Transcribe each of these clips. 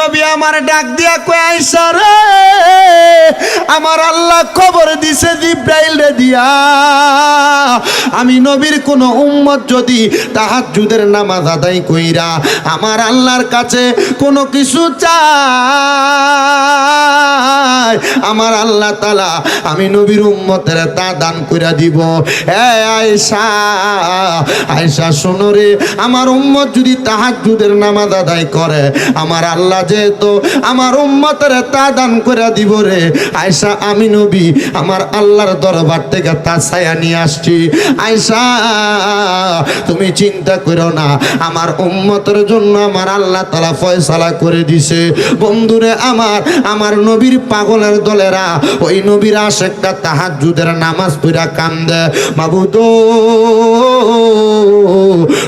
নবী আমার ডাক দিয়া কয় আয়েশা রে আমার আল্লাহ খবর দিছে জিবরাইল রে দিয়া আমি নবীর কোন উম্মত যদি তাহাজ্জুদের নামাজ আদায় কইরা আমার আল্লাহর কাছে কোনো কিছু চায় আমার আল্লাহ তাআলা আমি নবীর উম্মতের তা দান কইরা দিব। এ আয়েশা আয়েশা শোনো রে আমার উম্মত যদি তাহাজ্জুদের নামাজ আদায় করে আমার আল্লাহ যেহেতু আমার উম্মতের তা দান কইরা দিব রে আয়েশা আমি নবী আমার আল্লাহর দরবার থেকে তা ছায়া নিয়ে আসছি। আয়েশা তুমি চিন্তা করো না আমার উম্মতের জন্য আমার আল্লাহ তাআলা ফয়সালা করে দিছে। বন্ধুরে আমার নবীর পাগলের দলেরা ওই নবীর আশিকটা তাহাজ্জুদের নামাজ পড়া কান্দে মাবুদ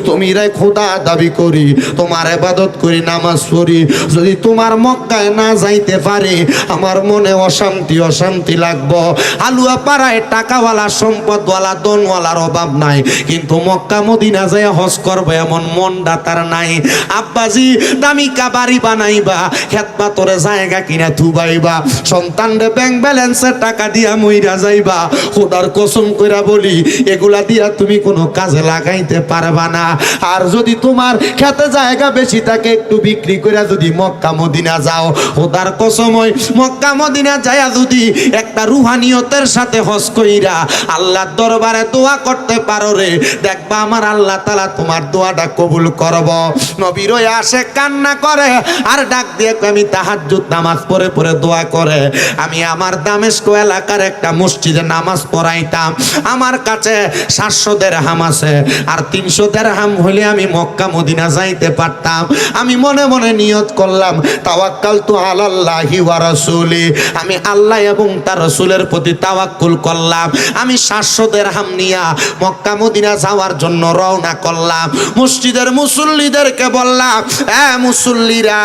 তুমি রে খোদা দাবি করি তোমার ইবাদত করি নামাজ পড়ি যদি তোমার মক্কায় না যাইতে পারে আমার মনে অশান্তি লাগবো। আলুয়া পাড়ায় টাকাওয়ালা সম্পদওয়ালা দনওয়ালার অভাব নাই কিন্তু মক্কা মদিনা যায় হজ করবে এমন মনটা তার নাই। আব্বাজি দামিকা বাড়ি বানাইবা খেতবাতরে জায়গা কিনা থুবাইবা সন্তানরে ব্যাংক ব্যালেন্সের টাকা দিয়া মইরা যাইবা খোদার কসম কইরা বলি এগুলা দিয়া তুমি কোনো কাজে লাগাইতে পারবা না। আর যদি তোমার খেতে জায়গা বেশি থাকে একটু বিক্রি কইরা যদি মক্কা মদিনা যাও খোদার কসম ওই মক্কা মদিনা যায়া যদি একটা রুহানিয়তের সাথে হজ কইরা আল্লাহর দরবারে দোয়া করতে পারো রে দেখবা আমার আল্লাহ তাআলা তোমার দোয়াটা কবুল করব। নবীর ওই আসে কান্না করে আর ডাক দিয়ে আমি তাহাজ্জুদ নামাজ পড়ে পড়ে দোয়া করে আমি আমার দামেস্ক এলাকার একটা মসজিদে নামাজ পড়াইতাম আমার কাছে 700 দিরহাম আছে আর 300 দিরহাম হলে আমি মক্কা মদিনা যাইতে পারতাম। আমি মনে মনে নিয়ত করলাম তাওয়াক্কালতু আলাল্লাহি ওয়া রাসূলি আমি আল্লাহ এবং তার রাসূলের প্রতি তাওয়াক্কুল করলাম। আমি 700 দিরহাম নিয়া মক্কা মদিনা যাওয়ার জন্য রওনা করলাম। মসজিদের মুসল্লিদেরকে বললাম এ মুসল্লিরা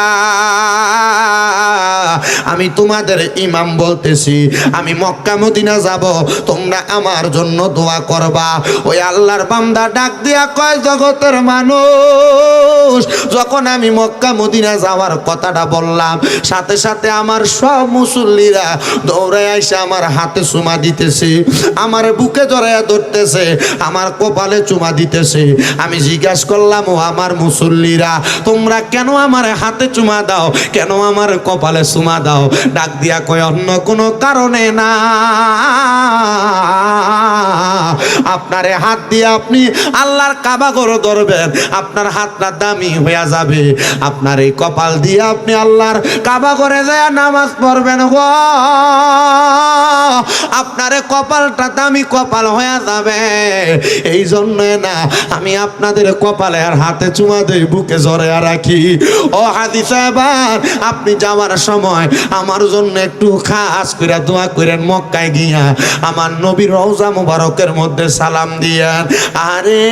আমি তোমাদের ইমাম বলতেছি আমি মক্কা মদিনা যাব তোমরা আমার জন্য দোয়া করবা। ওই আল্লাহর বান্দা ডাক দিয়া কয় জগতের মানুষ যখন আমি মক্কা মদিনা যাওয়ার কথাটা বললাম সাথে সাথে আমার সব মুসল্লিরা দৌড়ে আইসা আমার হাতে চুমা দিতেছে আমার বুকে জড়াইয়া ধরতেছে আমার কপালে চুমা দিতেছে। আমি জিজ্ঞাসা করলাম ও আমার মুসল্লিরা তোমরা কেন আমার হাতে চুমা দাও কেন আমার কপালে চুমা দাও? ডাক দিয়া কয় অন্য কোনো কারণে না আপনার হাত দিয়ে আপনি আল্লাহর কাবা ঘর ধরবেন আপনার হাতটা দামি হয়ে যাবে আপনার এই কপাল দিয়ে আপনি আল্লাহর কাবা ঘরে যায় নামাজ পড়বেন গো আপনার কপালটা দামি কপাল হয়ে যাবে এই জন্য না আমি আপনাদের কপালে আর হাতে চুমা দেই বুকে জড়াইয়া রাখি। ও হাদি সাহেব আপনি যাওয়ার সময় আমার জন্য একটু খাস করে দোয়া করেন মক্কায় গিয়া আমার নবীর রওজা মুবারকের মধ্যে সালাম দিয়েন। আরে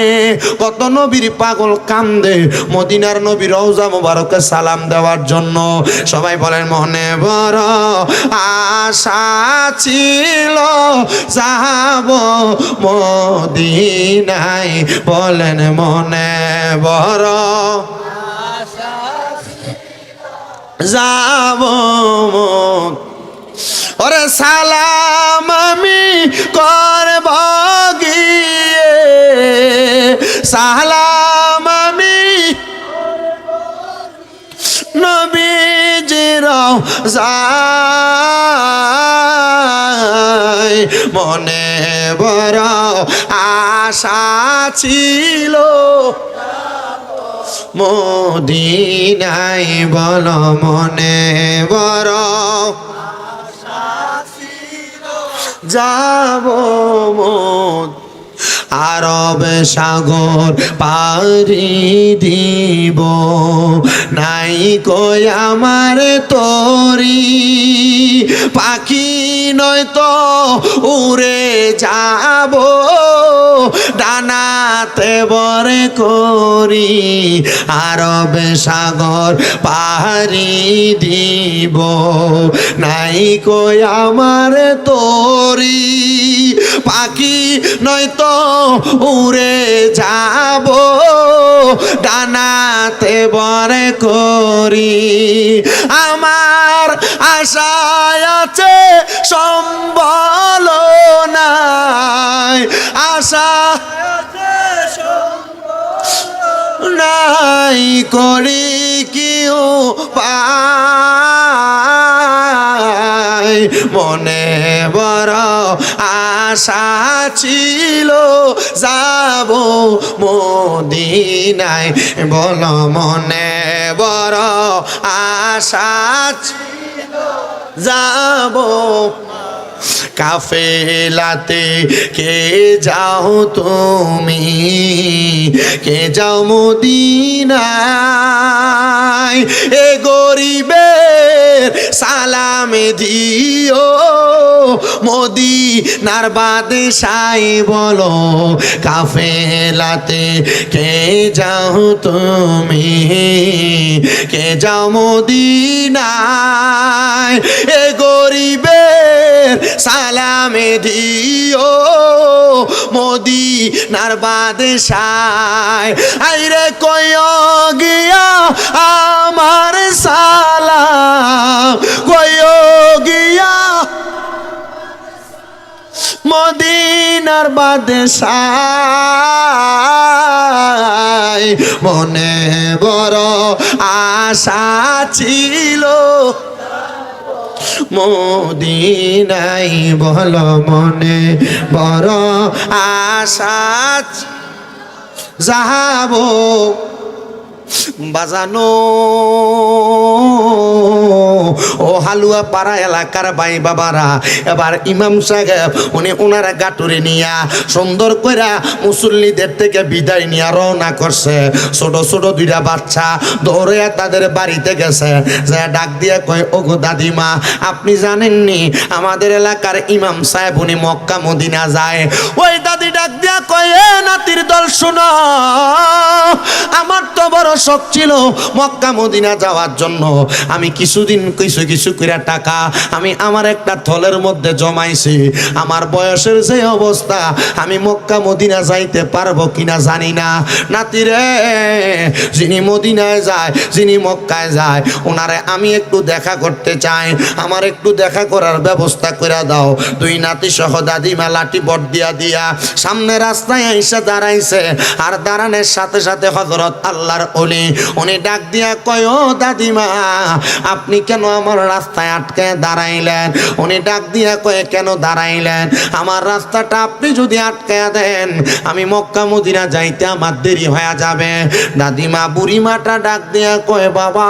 কত নবীর পাগল কান্দে মদিনার নবীর রওজা মুবারকে সালাম দেওয়ার জন্য। সবাই বলেন মনে বড় আশা ছিল যাব মদিনায় বলেন মনে বড় যাব ওরে সালাম আমি করব গিয়ে সালাম আমি নবীজির রওজায় মনে বড় আশা ছিল মদিনায় বলো মনে বড় যাব আরব সাগর পারি দিব নাই কই আমার তরি পাখি নয়তো উড়ে যাব ডানাতে বরে করি আরব সাগর পারি দিব নাই কই আমার তরি পাখি নয়তো উড়ে যাব ডানাতে বরে করি আমার আশায় আছে সম্বল নাই আশা নাই করি কিউ পাই মনে বড় আশা ছিল যাব মদিনায় বলো মনে বড় আশা ছিল যাব কাফেলাতে কে যাও তুমি কে যাও মদিনায় এ গরিবের সালাম দিও মদিনার বাদশাই বলো কাফেলাতে কে যাও তুমি কে যাও মদিনায় এ গরিবের সালামে দিও মদিনার বাদশায় আইরে কইও গিয়া আমার সালাম কইও গিয়া মদিনার বাদশায় মনে বড় আশা ছিল মদিনায় বলো মনে বড় আশা যাবো বাজানো ও হালুয়া পাড়া এলাকার ভাই বাবারা এবার ইমাম সাহেব উনি ওনারা গাটুরে নিয়া সুন্দর কইরা মুসল্লিদের থেকে বিদায় নিয়ে রওনা করছে ছোট ছোট দুইটা বাচ্চা দৌড়ে তাদের বাড়িতে গেছে যে ডাক দিয়ে কয় ওগো দাদিমা আপনি জানেননি আমাদের এলাকার ইমাম সাহেব উনি মক্কা মদিনা যায় ওই দাদি ডাক দিয়া কয় এ নাতির দল শোনো আমার তো বড় শখ ছিল মক্কা মদিনা যাওয়ার জন্য আমি কিছুদিন কিছু করে টাকা আমি আমার একটা থলের মধ্যে জমাইছি আমার বয়সের যে অবস্থা আমি মক্কা মদিনা যাইতে পারবো কিনা জানি না নাতিরে যিনি মদিনায় যায় যিনি মক্কায় যায় ওনারে আমি একটু দেখা করতে চাই আমার একটু দেখা করার ব্যবস্থা করে দাও দুই নাতি সহ দাদিমা লাঠি বট দিয়া দিয়া সামনে রাস্তায় আইসা দাঁড়াইছে আর দাঁড়ানোর সাথে সাথে হযরত আল্লাহর ওলি উনি ডাক দিয়া কয় ও দাদিমা আপনি কেন আমার রাস্তায় আটকে দাঁড়াইলেন উনি ডাক দিয়া কয় কেন দাঁড়াইলেন আমার রাস্তাটা আপনি যদি আটকে দেন আমি মক্কা মদিনা যাইতে আমার দেরি হয়ে যাবে দাদিমা বুড়িমাটা ডাক দিয়া কয় বাবা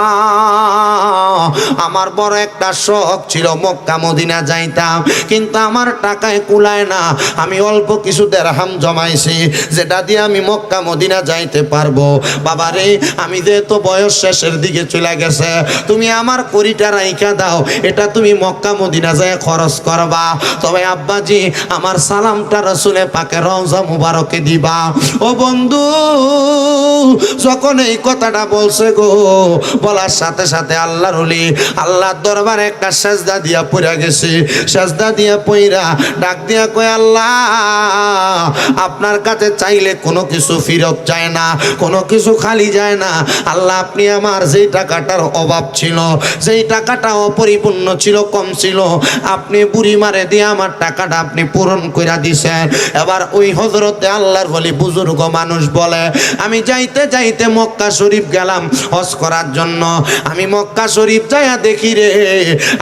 আমার বড় একটা শখ ছিল মক্কা মদিনা যাইতাম কিন্তু আমার টাকায় কুলায় না আমি অল্প কিছু দিরহাম জমাইছি যেটা দিয়ে আমি মক্কা মদিনা যাইতে পারবো বাবারে আমি যেহেতু বয়স শেষের দিকে চলে গেছে তুমি আমার কোটিটা রাইখা দাও এটা তুমি মক্কা মদিনা যায় খরচ করবা তবে আব্বাজি আমার সালামটা রাসূলে পাকের রওজা মুবারকে দিবা ও বন্ধু যখন এই কথাটা বলছে গো বলার সাথে সাথে আল্লাহর ওলি আল্লাহর দরবারে একটা সেজদা দিয়া পড়ে গেছে সেজদা দিয়া পইরা ডাক দিয়া কয় আল্লাহ আপনার কাছে চাইলে কোনো কিছু ফেরত যায় না কোনো কিছু খালি যায় না আল্লাহ আপনি আমার যেই টাকাটার অভাব ছিল যেই টাকাটা অপরিপূর্ণ ছিল কম ছিল আপনি বুড়ি মারে দিয়ে আমার টাকাটা আপনি পূরণ করে দিছেন এবার ওই হযরতে আল্লাহর ওলি বুজুর্গ মানুষ বলে আমি যাইতে যাইতে মক্কা শরীফ গেলাম হজ করার জন্য আমি মক্কা শরীফ যাইয়া দেখি রে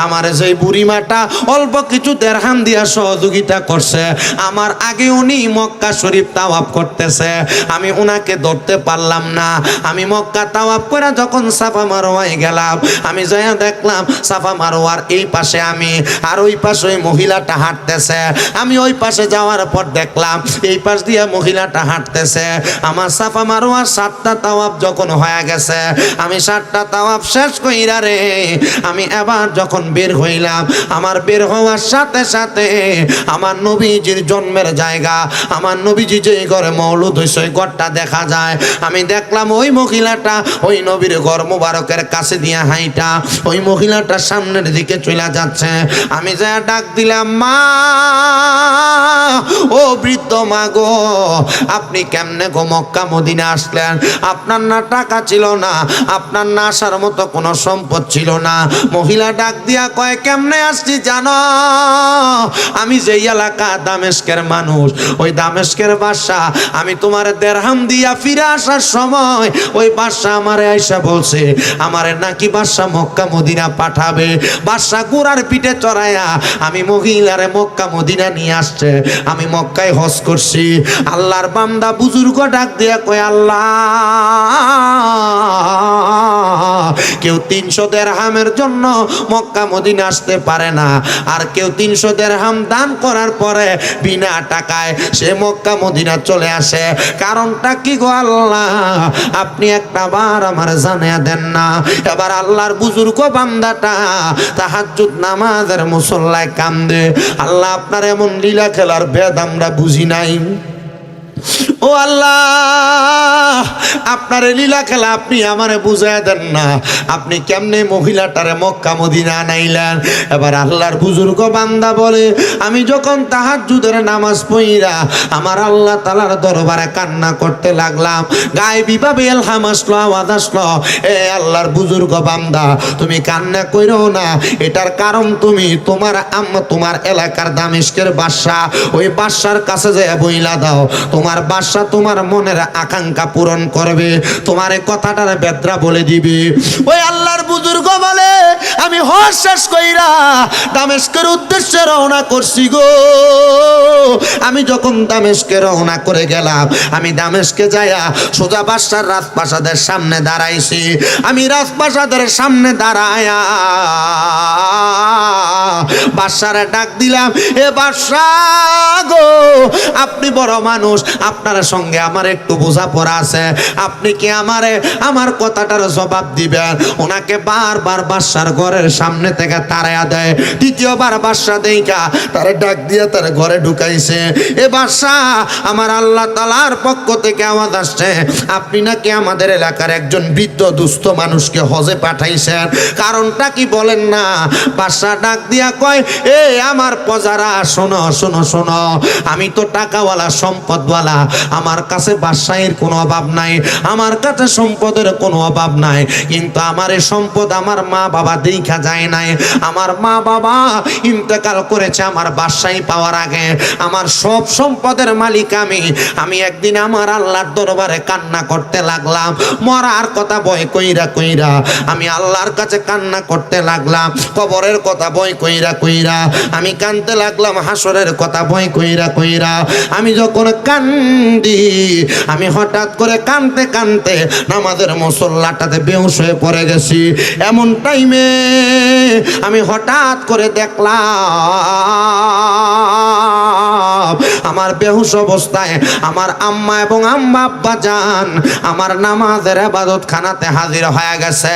আমার সেই বুড়িমাটা অল্প কিছু দিরহাম দিয়া সহযোগিতা করছে আমার আগে উনি মক্কা শরীফ তাওয়াফ করতেছে আমি উনাকে ধরতে পারলাম না আমি মক্কা তাওয়াফ করে যখন সাফা মারওয়ায় গেলাম আমি যাইয়া দেখলাম সাফা মারওয়ার এই পাশে আমি আর ওই পাশে ওই মহিলাটা হাঁটতেছে আমি ওই পাশে যাওয়ার পর দেখলাম এই পাশ দিয়ে মহিলাটা হাঁটতেছে আমার সাফা মারওয়ার 7টা তাওয়াফ যখন হয়ে গেছে আমি 7টা তাওয়াফ শেষ কইরা রে আমি এবার যখন বের হইলাম আমার বের হওয়ার সাথে সাথে আমার নবীজির জন্মের জায়গা আমার নবীজি যে ঘরে মওলুদ হইছে ওই ঘরটা দেখা যায় আমি দেখলাম ওই মহিলাটা ওই নবীর ঘর মুবারকের কাছে দিয়া হাইটা ওই মহিলাটার সামনের দিকে চলে যাচ্ছে। আমি যা ডাক দিলাম, মা ও বৃদ্ধ মা গো, আপনি কেমনে গো মক্কা মদিনা আসলেন? আপনার না টাকা ছিল না, আপনার না আসার মতো কোনো সম্পদ ছিল না। মহিলা ডাক দিয়া কয়, কেমনে আসছি জানো? আমি যেই এলাকা দামেস্কের মানুষ, ওই দামেস্কের বাদশা, আমি তোমার দেরহাম দিয়া ফিরে আসার সময় ওই বাদশা আমারে আইসা বলছে আমারে নাকি বাদশা মক্কা মদিনা পাঠাবে। বাদশা ঘোড়ার পিঠে চড়াইয়া আমি মহিলারে মক্কা মদিনা নিয়ে আসছে। আমি মক্কায় হজ করছি। আল্লাহর বান্দা বুজুর্গ ডাক দিয়া কয়, আল্লাহ, কেউ 300 দিরহামের জন্য মক্কা মদিনা আসতে পারে না, আর কেউ 300 দিরহাম দান করার পরে বিনা টাকায় সে মক্কা মদিনা চলে আসে। কারণটা কি গো আল্লাহ, আপনি একটা বার আমার জানিয়ে দেন না। এবার আল্লাহর বুজুর্গ বান্দাটা তাহাজ্জুদ নামাজের মুসল্লায় কান্দে, আল্লাহ আপনার এমন লীলা খেলার ভেদ আমরা বুঝি নাই। ও আল্লাহ, আপনার লীলা খেলা আপনি আমারে বুঝায় দেন না। আপনি কেমনে মহিলাটারে মক্কা মদিনা আনাইলেন? এবার আল্লাহর বুজুর্গ বান্দা বলে, আমি যখন তাহাজ্জুদের নামাজ পড়িরা আমার আল্লাহ তাআলার দরবারে কান্না করতে লাগলাম, গায়েবী ভাবে ইলহাম আসলো, আওয়াজ আসলো, এ আল্লাহর বুজুর্গ বান্দা তুমি কান্না কইরো না। এটার কারণ তুমি তোমার আম্মা, তোমার এলাকার দামেস্কের বাদশা, ওই বাদশার কাছে যায় বইলা দাও, তোমার বাদশা তোমার মনের আকাঙ্ক্ষা পূরণ করবে, তোমার এই কথাটার বেদরা বলে দিবে। ওই আল্লাহর বুজুর্গ বলে, আমি হজ শেষ কইরা দামেস্কের উদ্দেশ্যে রওনা করছি গো। আমি যখন দামেস্কে রওনা করে গেলাম, আমি দামেস্কে যাইয়া সোজা বাদশার রাজপ্রাসাদের সামনে দাঁড়াইছি। আমি রাজপ্রাসাদের সামনে দাঁড়ায়া বাদশারে ডাক দিলাম, এ বাদশা গো, আপনি বড় মানুষ, আপনার সঙ্গে আমার একটু বোঝাপড়া আছে, আপনি কি আমারে আমার কথাটার জবাব দিবেন? ওনাকে বারবার বাদশার ঘরের সামনে থেকে তাড়াইয়া দেয়। দ্বিতীয়বার বাদশা দেইকা তারে ডাক দিয়ে তার ঘরে ঢুকাইছে। এ বাদশা, আমার আল্লাহ তাআলার পক্ষ থেকে আওয়াজ আসছে, আপনি নাকি আমাদের এলাকার একজন বৃদ্ধ দুস্থ মানুষকে হজে পাঠাইছেন, কারণটা কি বলেন না? বাদশা ডাক দিয়া কয়, এ আমার প্রজারা, শোনো শোনো শোনো, আমি তো টাকাওয়ালা সম্পদওয়ালা, আমার কাছে বাদশাহীর কোনো অভাব নাই, আমার কাছে সম্পদের কোনো অভাব নাই, কিন্তু আমার এই সম্পদ আমার মা বাবা দেখা যায় নাই। আমার মা বাবা ইন্তেকাল করেছে আমার বাদশাহী পাওয়ার আগে। আমার সব সম্পদের মালিক আমি। আমি একদিন আমার আল্লাহর দরবারে কান্না করতে লাগলাম, মরার কথা ভয় কইরা কইরা আমি আল্লাহর কাছে কান্না করতে লাগলাম, কবরের কথা ভয় কইরা কইরা আমি কানতে লাগলাম, হাসরের কথা ভয় কইরা কইরা আমি যখন কান্দি, আমি হঠাৎ করে কানতে কানতে নামাজের মুসল্লাটাতে বেহুশ হয়ে পড়ে গেছি। এমন টাইমে আমি হঠাৎ করে দেখলাম আমার বেহুশ অবস্থায় আমার আম্মা এবং আম্মা আব্বা জান আমার নামাজের ইবাদত খানাতে হাজির হয়ে গেছে।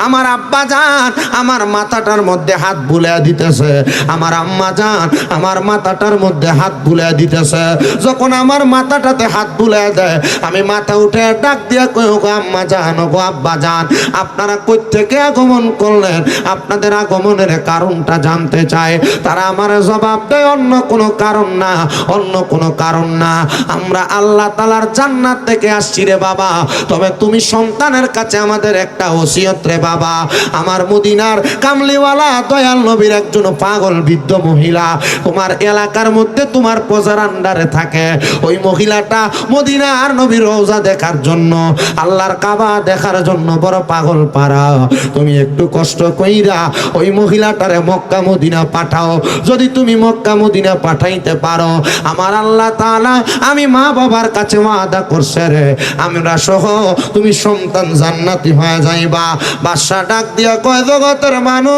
আমার আব্বা জান আমার মাথাটার মধ্যে হাত বুলিয়ে দিতেছে, আমার আম্মা জান আমার মাথাটার মধ্যে হাত বুলিয়ে দিতেছে। যখন আমার মাথাটাতে হাত বুলিয়ে দেয়, আমি মাথা উঠে ডাক দিয়া কই, গো আম্মা জান, গো আব্বা জান, আপনারা কই থেকে আগমন করলেন? আপনাদের আগমনের কারণটা জানতে চাই। তারা আমার জবাব দেয়, অন্য কোনো কারণ না, অন্য কোনো কারণ না, আমরা আল্লাহ তাআলার জান্নাত থেকে আসছি রে বাবা, তবে তুমি সন্তানের কাছে আমাদের একটা ওসিয়ত রে বাবা। আমার মদিনার কামলিওয়ালা দয়াল নবীর একজন পাগল বৃদ্ধ মহিলা তোমার এলাকার মধ্যে তোমার প্রজার আন্ডারে থাকে। ওই মহিলাটা মদিনার নবীর রওজা দেখার জন্য, আল্লাহর কাবা দেখার জন্য বড় পাগল পারা। তুমি একটু কষ্ট কইরা ওই মহিলাটারে মক্কা মদিনা পাঠাও। যদি তুমি মক্কা মদিনা পাঠাইতে পারো, আমার আল্লাহ তাআলা আমি মা বাবার কাছে ওয়াদা করছে রে, আমরা সহ তুমি সন্তান জান্নাতি হয়ে যাইবা। বাদশা ডাক দিয়া কয়, জগতের মানুষ,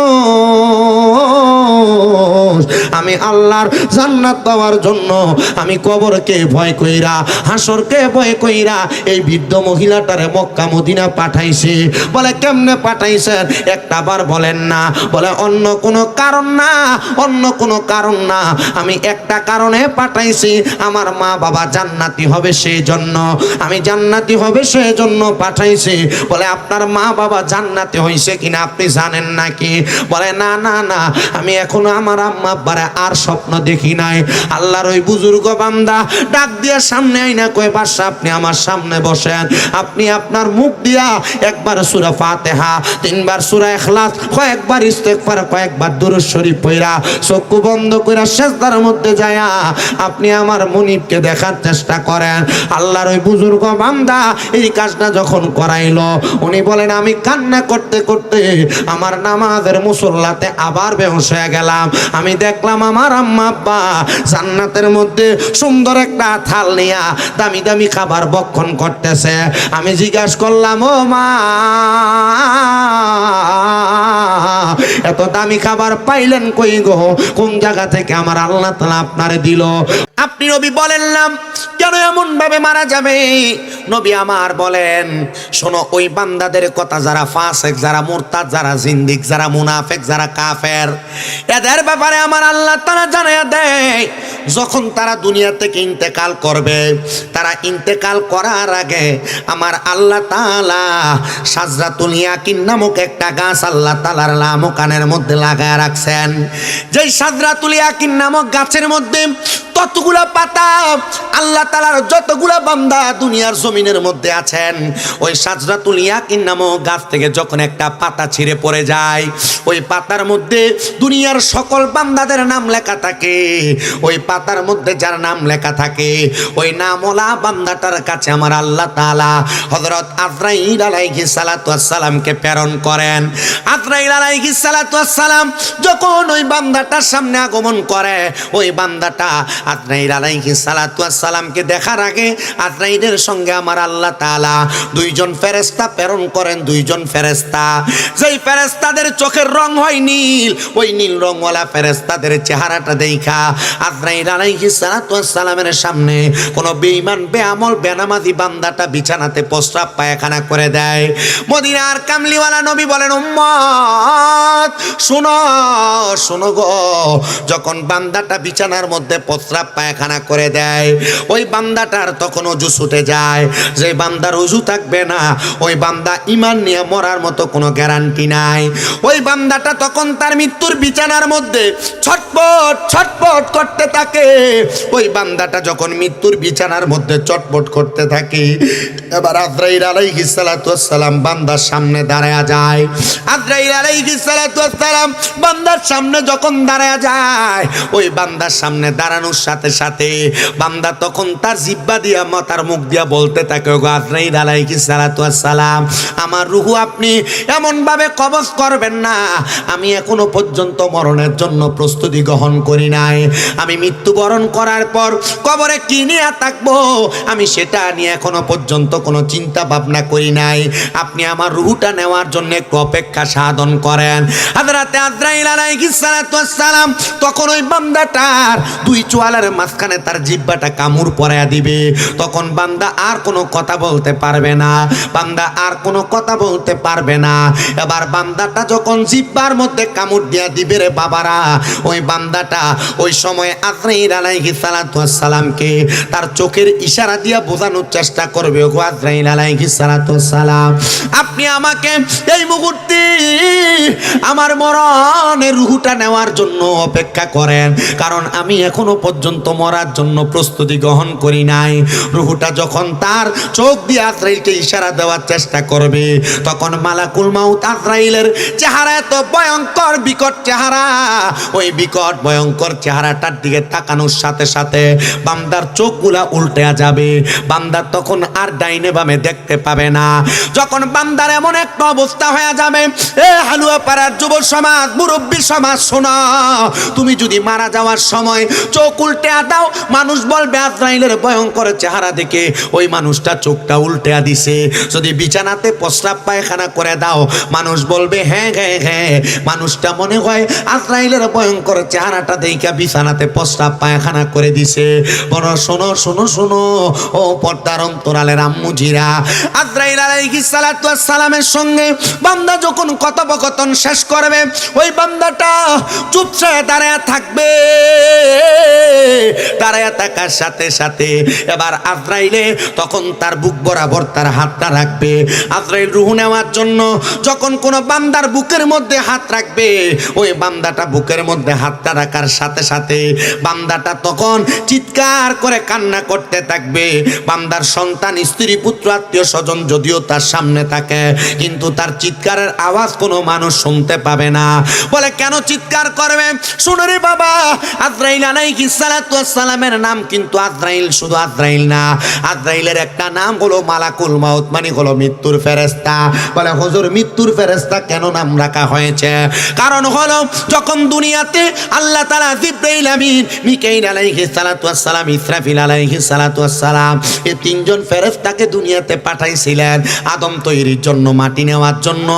আমি আল্লাহর জান্নাত পাওয়ার জন্য আমি কবরকে ভয় কইরা, হাসরকে ভয় কইরা এই বৃদ্ধ মহিলাটারে মক্কা মদিনা পাঠাইছি। বলে কেমনে পাঠাইছেন? একটা বার বলেন না। বলে অন্য কোনো কারণ না, অন্য কোনো কারণ না, আমি একটা কারণে পাঠাইছি আমার মা বাবা জান্নাতি হবে সেই জন্য, আমি জান্নাতি হবে সেই জন্য পাঠাইছি। বলে আপনার মা বাবা জান্নাতি হয়েছে কিনা আপনি জানেন নাকি? বলে না না না, আমি এখনো আমার আম্মা আব্বারে আর স্বপ্ন দেখি নাই। আল্লাহর ওই বুজুর্গ বান্দা ডাক দিয়া সামনে আইনা কয় বাদশা আপনি আমার সামনে বসেন, আপনি আপনার মুখ দিয়া একবার সূরা ফাতিহা, 3 বার সূরা ইখলাস, কয়েকবার ইস্তেগফার, কয়েকবার দুরূদ শরীফ পড়া চক্ষু বন্ধ কইরা সিজদার মধ্যে যায়া আপনি আমার মুনিবকে দেখার চেষ্টা করেন। আল্লাহর ওই বুজুর্গ বান্দা এই কাজটা যখন করাইলো, উনি বলেন আমি কান্না করতে করতে আমার নামাজের মুসল্লাতে আবার বেহুশ হয়ে গেলাম। আমি দেখলাম আমার আম্মা আব্বা জান্নাতের মধ্যে সুন্দর একটা থাল নিয়া দামি দামি খাবার ভক্ষণ করতেছে। আমি জিজ্ঞাসা করলাম ও মা, এত দামি খাবার পাইলেন কই গো? কোন জায়গা থেকে আমার আল্লাহ তাআলা আপনারে দিল? আপনি নবী বলেন না কেন এমন ভাবে মারা যাবে? নবী আমার বলেন শোনো, ওই বান্দাদের কথা যারা ফাসিক, যারা মুরতাদ, যারা জিন্দিক, যারা মুনাফিক, যারা কাফের, এদের ব্যাপারে আমার আল্লাহ তাআলা জানায়া দেয় যখন তারা দুনিয়া থেকে ইন্তেকাল করবে, তারা ইন্তেকাল করার আগে আমার আল্লাহ তাআলা সাজরাতুল ইয়াকিন নামক একটা গাছ আল্লাহ তাআলার লামকানের মধ্যে লাগায় রাখছেন। যেই সাজরাতুল ইয়াকিন নামক গাছের মধ্যে ততগুলা পাতা আল্লাহ তাআলার যতগুলা বান্দা দুনিয়ার জমিনের মধ্যে আছেন, ওই সাজরাতুল ইয়াকিন নামক গাছ থেকে যখন একটা পাতা ছিঁড়ে পড়ে যায়, ওই পাতার মধ্যে দুনিয়ার সকল বান্দাদের নাম লেখা থাকে। ওই পাতার মধ্যে যার নাম লেখা থাকে, ওই নামওয়ালা বান্দাটার কাছে আমার আল্লাহ তাআলা হযরত আজরাইল আলাইহিস সালাতু ওয়াস সালামকে প্রেরণ করেন। আজরাইল আলাইহিস সালাতু ওয়াস সালাম যখন ওই বান্দাটার সামনে আগমন করে, ওই বান্দাটা আজরাইল আলাইহিস সালাতু ওয়াস সালামকে দেখার আগে আজরাইলের সঙ্গে আমার আল্লাহ তাআলা 2 জন ফেরেশতা প্রেরণ করেন। 2 জন ফেরেশতা, যেই ফেরেশতাদের চোখের রং হয় নীল, ওই নীল রংওয়ালা ফেরেশতাদের চেহারাটা দেখা আজরাইল আলাইহিস সালাতু ওয়াস সালামের সামনে কোনো বেঈমান, বেআমল, বেনামাজি বান্দাটা বিছানাতে প্রস্রাব পায়খানা করে দেয়। মদিনার কামলিওয়ালা নবী বলেন উম্মত শোনো শোনো গো, যখন বান্দাটা বিছানার মধ্যে প্রস্রাব পায়খানা করে দেয়, ওই বান্দাটার তখন ওযু ছুটে যায়। যে বান্দার ওযু থাকবে না, ওই বান্দা ঈমান নিয়ে মরার মতো কোনো গ্যারান্টি নাই। ওই বান্দাটা তখন তার মৃত্যুর বিছানার মধ্যে ছটপট ছটপট করতে থাকে। ওই বান্দাটা যখন মৃত্যুর বিছানার মধ্যে ছটপট করতে থাকে, এবার আজরাইল আলাইহিস সালাতু ওয়াস সালাম বান্দার সামনে দাঁড়ায়া যায়। আজরাইল আলাইহিস সালাতু ওয়াস সালাম বান্দার সামনে যখন দাঁড়ায়া যায়, ওই বান্দার সামনে দাঁড়ানোর সাথে সাথে বান্দা তখন তার জিহ্বা দিয়া, মাথার মুখ দিয়া বলতে থাকে ওগো আজরাইল আলাইহিস সালাতু ওয়াস সালাম, আমার রূহ আপনি এমন ভাবে কবজ করবেন না, আমি এখনো পর্যন্ত মরণের জন্য প্রস্তুতি গ্রহণ করি নাই। আমি মৃত্যুবরণ করার পর কবরে কি নিয়ে থাকবো, আমি সেটা নিয়ে এখনো পর্যন্ত কোনো চিন্তা ভাবনা করি নাই। আপনি আমার রূহটা নেওয়ার জন্য একটু অপেক্ষা সাধন করেন। হযরত আজরাইল আলাইহিস সালাতু ওয়াস সালাম তখন ওই বান্দাটার 2 চোয়ালের মাঝখানে তার জিহ্বাটা কামড় পরায়া দিবে। তখন বান্দা আর কোনো কথা বলতে পারবে না, বান্দা আর কোনো কথা বলতে পারবে না। এবার বান্দাটা যখন জিহ্বার মধ্যে কামড় দিয়া দিবে রে বাবারা, ওই বান্দাটা ওই সময় আজরাইল আলাইহিস সালাতু ওয়াস সালামকে তার চোখের ইশারা দিয়া বোঝানোর চেষ্টা করবে ওগো আজরাইল আলাইহিস সালাতু ওয়াস সালাম, আপনি আমাকে এই মুহূর্তে আমার মরণের রূহটা নেওয়ার জন্য অপেক্ষা করেন, কারণ আমি এখনো পর্যন্ত মরার জন্য প্রস্তুতি গ্রহণ করি নাই। রূহটা যখন তার চোখ দিয়ে আজরাইলকে ইশারা দেওয়ার চেষ্টা করবে, তখন মালাকুল মাউত আজরাইলের চেহারা এত ভয়ঙ্কর বিকট চেহারা, ওই বিকট ভয়ঙ্কর চেহারাটার দিকে তাকানোর সাথে সাথে বান্দার চোখগুলা উল্টে যাবে। বান্দার তখন আর ডাইনে বামে দেখতে পাবে না। যখন বান্দার এমন একটা অবস্থা হয়ে যাবে, এ হালুয়া পাড়ার যুব সমাজ, মুরব্বী সমাজ শোনা, তুমি যদি মারা যাওয়ার সময় চোখ উল্টে দাও, মানুষ বলবে আজরাইলের ভয়ঙ্কর চেহারা দেখে ওই মানুষটা চোখটা উল্টে দিছে। যদি বিছানাতে প্রস্রাব পায়খানা করে দাও, মানুষ বলবে হ্যাঁ হ্যাঁ হ্যাঁ, মানুষটা মনে হয় আজরাইলের ভয়ঙ্কর চেহারাটা দেখে বিছানাতে প্রস্রাব পায়খানা করে দিছে। বড় শোনো শোনো শোনো ও পর্দার অন্তরালের আম্মুজিরা, আজরাইল আলাইহিস সালাতু ওয়াস সালামের সঙ্গে বান্দা যখন কথোপকথন শেষ করবে, ওই বান্দাটা চুপচাপ দাঁড়ায় থাকবে। দাঁড়ায় থাকার সাথে সাথে এবার আজরাইলে তখন তার বুক বরাবর তার হাতটা রাখবে। আজরাইল রূহ নেওয়ার জন্য যখন কোনো বান্দার বুকের মধ্যে হাত রাখবে, ওই বান্দাটা বুকের মধ্যে হাতটা রাখার সাথে সাথে বান্দাটা তখন চিৎকার করে কান্না করতে থাকবে। বান্দার সন্তান, স্ত্রী, পুত্র, আত্মীয় স্বজন যদিও তার সামনে থাকে, কিন্তু তার চিৎকারের আওয়াজ কোনো মানুষ শুনতে পাবে না। বলে কেন চিৎকার করবে? শুনো রে বাবা, আজরাইল আলাইহিস সালাতু ওয়াস সালামের নাম কিন্তু আজরাইল শুধু আজরাইল না, আজরাইলের একটা নাম হলো মালাকুল মাউত, মানে হলো মৃত্যুর ফেরেশতা। বলে হুজুর মৃত্যুর ফেরেশতা কেন নাম রাখা হয়েছে? কারণ হলো যখন দুনিয়াতে আল্লাহ তাআলা জিবরাইল আমিন, মিকাইল আলাইহিস সালাতু ওয়াস সালাম, ইসরাফিল আলাইহিস সালাতু ওয়াস সালাম, এই তিনজন ফেরেশতাকে দুনিয়াতে পাঠাইছিলেন আদম তৈরির জন্য, মাটি নেওয়ার জন্য।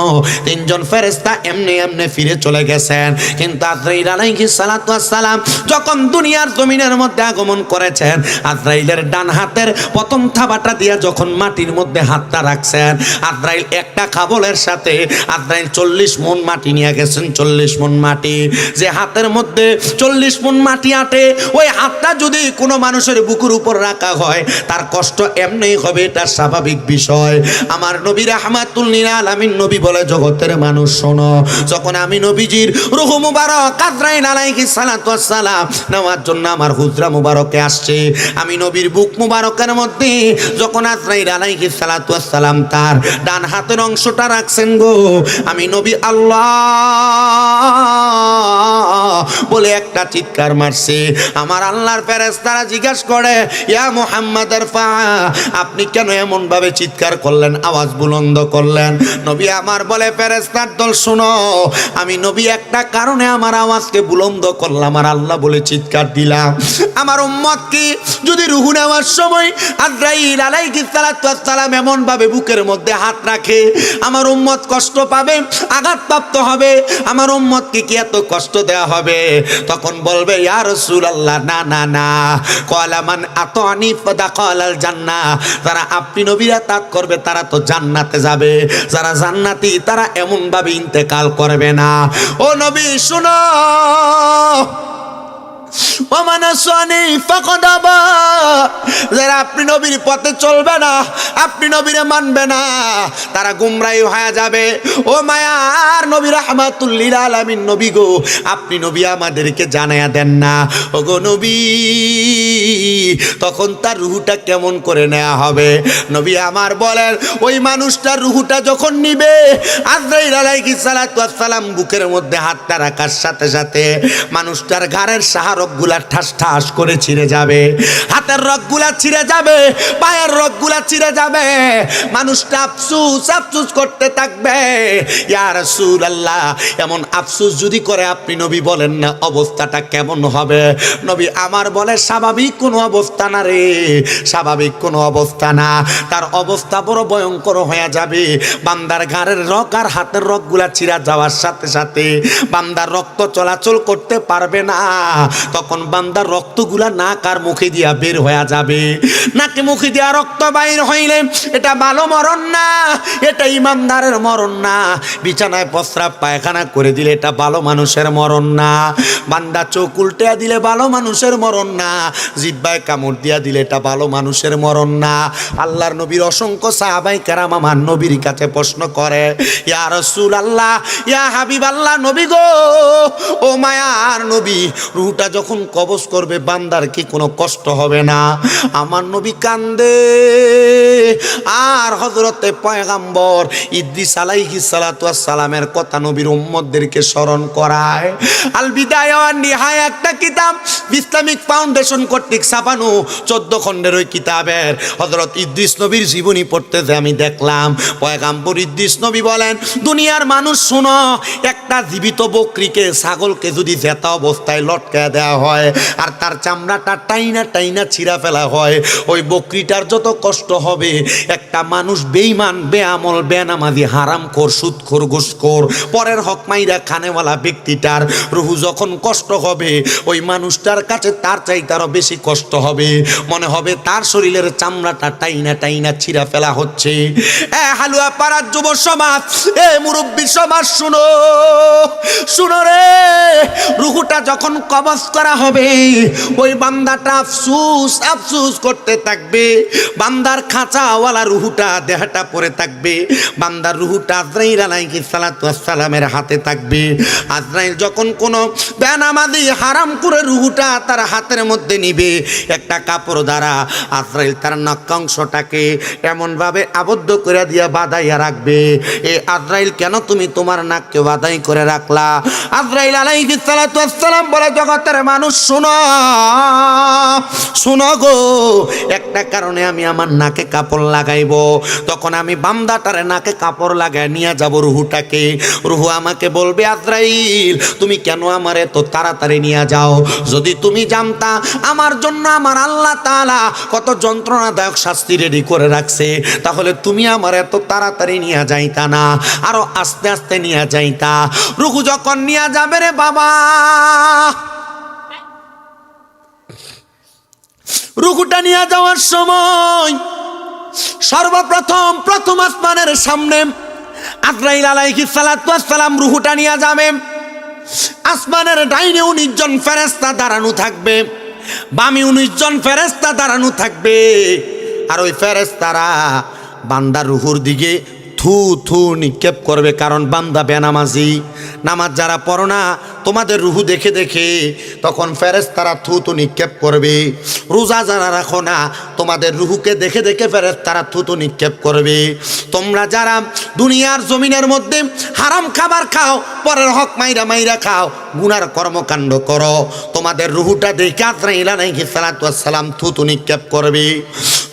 তিনজন ফেরেশতা এমনি এমনি ফিরে চলে গেছেন, কিন্তু আজরাইল আলাইহিস সালাতু ওয়াস সালাম যখন দুনিয়ার জমিনের মধ্যে আগমন করেছেন, আজরাইলের ডান হাতের প্রথম থাবাটা দিয়া যখন মাটির মধ্যে হাতটা রাখছেন, আজরাইল একটা খাবলের সাথে আজরাইল 40 মণ মাটি নিয়ে গেছেন। 40 মণ মাটি, যে হাতের মধ্যে 40 মণ মাটি আটে, ওই হাতটা যদি কোনো মানুষের বুকের উপর রাখা হয় তার কষ্ট এমনি হবে, এটা স্বাভাবিক বিষয়। আমার নবী রাহমাতুল লিল আলামিন নবী বলে, জগতের মানুষ শোনো, যখন আমি নবীজির রূহ মুবারক আজরাইল আলাইহিস সালাতু ওয়াস সালাম নেওয়ার জন্য আমার হুজরা মুবারকে আসছে, আমি নবীর বুক মুবারকের মধ্যে যখন আজরাইল আলাইহিস সালাতু ওয়াস সালাম তার ডান হাতের অংশটা রাখছেন গো, আমি নবী আল্লাহ বলে একটা চিৎকার মারছে। আমার আল্লাহর ফেরেশতারা জিজ্ঞাসা করে, ইয়া মুহাম্মদ ইরফা, আপনি কেন এমন ভাবে চিৎকার করলেন, আওয়াজ বুলন্দ করলেন? নবী আমার বলে, ফেরেশতার দল শোনো, আমি নবী একটা কারণে আমার আওয়াজকে বুলন্দ করলাম আর আল্লাহ বলে চিৎকার দিলাম। আমার উম্মত কি যদি রূহ নেওয়ার সময় আজরাইল আলাইহিস সালাতু ওয়াস সালাম এমন ভাবে বুকের মধ্যে হাত রাখে, আমার উম্মত কষ্ট পাবে, আঘাতপ্রাপ্ত হবে, আমার উম্মতকে কি এত কষ্ট দেওয়া হবে? তখন বলবে, ইয়া রাসূলুল্লাহ, না না না, ক্বালা মান আতানি ফাদাখালাল জান্নাহ, যারা আপনি নবীর আতাত করবে তারা তো জান্নাতে যাবে, যারা জান্নাতি তারা এমন ভাবে ইন্তেকাল করবে না। ও নবী শুনো, যারা আপনি নবীর পথে চলবে না, আপনি নবীরে মানবে না, তারা গুমরাহী হয়ে যাবে। ও মায়ার নবী রাহমাতুল লিল আলামিন নবী গো, আপনি নবী আমাদেরকে জানায়া দেন না। ও গো নবী, তখন তার রূহটা কেমন করে নেওয়া হবে? নবী আমার বলেন, ওই মানুষটার রূহটা যখন নিবে, আজরাইল আলাইহিস সালাতু ওয়াস সালাম বুকের মধ্যে হাতটা রাখার সাথে সাথে মানুষটার ঘাড়ের রগগুলা ঠাস ঠাস করে ছিঁড়ে যাবে, হাতের রগগুলা ছিঁড়ে যাবে, পায়ের রগগুলা ছিঁড়ে যাবে। মানুষটা আফসোস আফসোস করতে থাকবে, ইয়া রাসূলুল্লাহ, এমন আফসোস যদি করে আপনি নবী বলেন না অবস্থাটা কেমন হবে? নবী আমার বলে, স্বাভাবিক কোনো অবস্থা না রে, স্বাভাবিক কোনো অবস্থা না, তার অবস্থা বড় ভয়ঙ্কর হয়ে যাবে। বান্দার ঘাড়ের রগ আর হাতের রগগুলা ছিঁড়া যাওয়ার সাথে সাথে বান্দার রক্ত চলাচল করতে পারবে না। তখন বান্দার রক্তগুলা নাক আর মুখে দিয়া বের হয়ে যাবে। নাকে মুখে দিয়া রক্ত বাইর হইলে এটা ভালো মরণ না, এটা ইমানদারের মরণ না। বিছানায় প্রস্রাব পায়খানা করে দিলে এটা ভালো মানুষের মরণ না। বান্দা চোখ উল্টে দিলে ভালো মানুষের মরণ না। জিহ্বায় কামড় দিয়া দিলে এটা ভালো মানুষের মরণ না। আল্লাহর নবীর অসংখ্য সাহাবায়ে কেরাম আমার নবীর কাছে প্রশ্ন করে, ইয়া রাসূলুল্লাহ, ইয়া হাবিবাল্লাহ, নবী গো, ও মায়ার নবী, রূহটা যখন কবজ করবে বান্দার কি কোনো কষ্ট হবে না? আমার নবী কান্দে আর হযরতে পয়গম্বর ইদ্রিস আলাইহিস সালাতু ওয়াস সালামের কথা নবীর উম্মতদেরকে স্মরণ করায়। আল বিদায়া ওয়ান নিহায়া একটা কিতাব ইসলামিক ফাউন্ডেশন কর্তৃক ছাপানো 14 খণ্ডের ওই কিতাবের হযরত ইদ্রিস নবীর জীবনী পড়তে যে আমি দেখলাম, পয়গম্বর ইদ্রিস নবী বলেন, দুনিয়ার মানুষ শোনো, একটা জীবিত বকরিকে, ছাগলকে যদি জেতা অবস্থায় লটকায় দেওয়া হয় আর তার চামড়াটা টাইনা টাইনা ছিঁড়া ফেলা হয়, ওই বকরিটার যত কষ্ট হবে, একটা মানুষ বেঈমান, বেআমল, বেনামাজি, হারামখোর, সুদখোর, ঘুষখোর, পরের হক মাইরা খানেওয়ালা ব্যক্তিটার রুহু যখন কষ্ট হবে, ওই মানুষটার কাছে তার চাইতে আরো বেশি কষ্ট হবে। মনে হবে তার শরীরের চামড়াটা টাইনা টাইনা ছিঁড়া ফেলা হচ্ছে। হালুয়া পাড়ার যুব সমাজ, মুরব্বী সমাজ, শুনো শুনো রে, রুহুটা যখন কবজ করা হবে, ওই বান্দাটা আফসুস আফসুস করতে থাকবে। বান্দার খাঁচাওয়ালা রুহুটা দেহটা পড়ে থাকবে, বান্দার রুহুটা আজরাইল আলাইহিস সালাতু ওয়াস সালামের হাতে থাকবে। আজরাইল যখন কোনো বেনামাজি হারাম করে রুহুটা তার হাতের মধ্যে নিবে, একটা কাপড় দ্বারা আজরাইল তার নাকাংশটাকে এমনভাবে আবদ্ধ করে দিয়া বাঁধাইয়া রাখবে। এ আজরাইল, কেন তুমি তোমার নাককে বাঁধাই করে রাখলা? আজরাইল আলাইহিস সালাতু ওয়াস সালাম বলে, জগতের মানুষ শোনো শোনো গো, একটা কারণে আমি আমার নাকে কাপড় লাগাইব। তখন আমি বান্দাটারে নাকে কাপড় লাগাই নিয়ে যাব রুহুটাকে। রুহু আমাকে বলবে, আজরাইল তুমি কেন আমার এত তাড়াতাড়ি নিয়ে যাও? যদি তুমি জানতা আমার জন্য আমার আল্লাহ তাআলা কত যন্ত্রণাদায়ক শাস্তি রেডি করে রাখছে, তাহলে তুমি আমার এত তাড়াতাড়ি নিয়ে যাইতা না, আরো আস্তে আস্তে নিয়ে যাইতা। রুহু যখন নিয়ে যাবে রে বাবা, রুহুটা নিয়ে যাওয়ার সময় প্রথম আসমানের সামনে আজরাইল আলাইহিস সালাতু ওয়াস সালাম রুহুটা নিয়ে যাবে। আসমানের ডাইনে 19 জন ফেরেশতা দাঁড়ানো থাকবে, বামে 19 জন ফেরেশতা দাঁড়ানো থাকবে। আর ওই ফেরেশতারা বান্দার রুহুর দিকে থু থু নিক্ষেপ করবে, কারণ বান্দা বেনামাজি। নামাজ যারা পড়ো না, তোমাদের রুহু দেখে দেখে তখন ফেরেশতারা থু থু নিক্ষেপ করবে। রোজা যারা রাখো না, তোমাদের রুহুকে দেখে দেখে ফেরেশতারা থু থু নিক্ষেপ করবে। তোমরা যারা দুনিয়ার জমিনের মধ্যে হারাম খাবার খাও, পরের হক মাইরা মাইরা খাও, গুনার কর্মকাণ্ড করো, তোমাদের রুহুটা দেখে আজরাইল আলাইহিস সালাতু ওয়াস সালাম থু থু নিক্ষেপ করবে।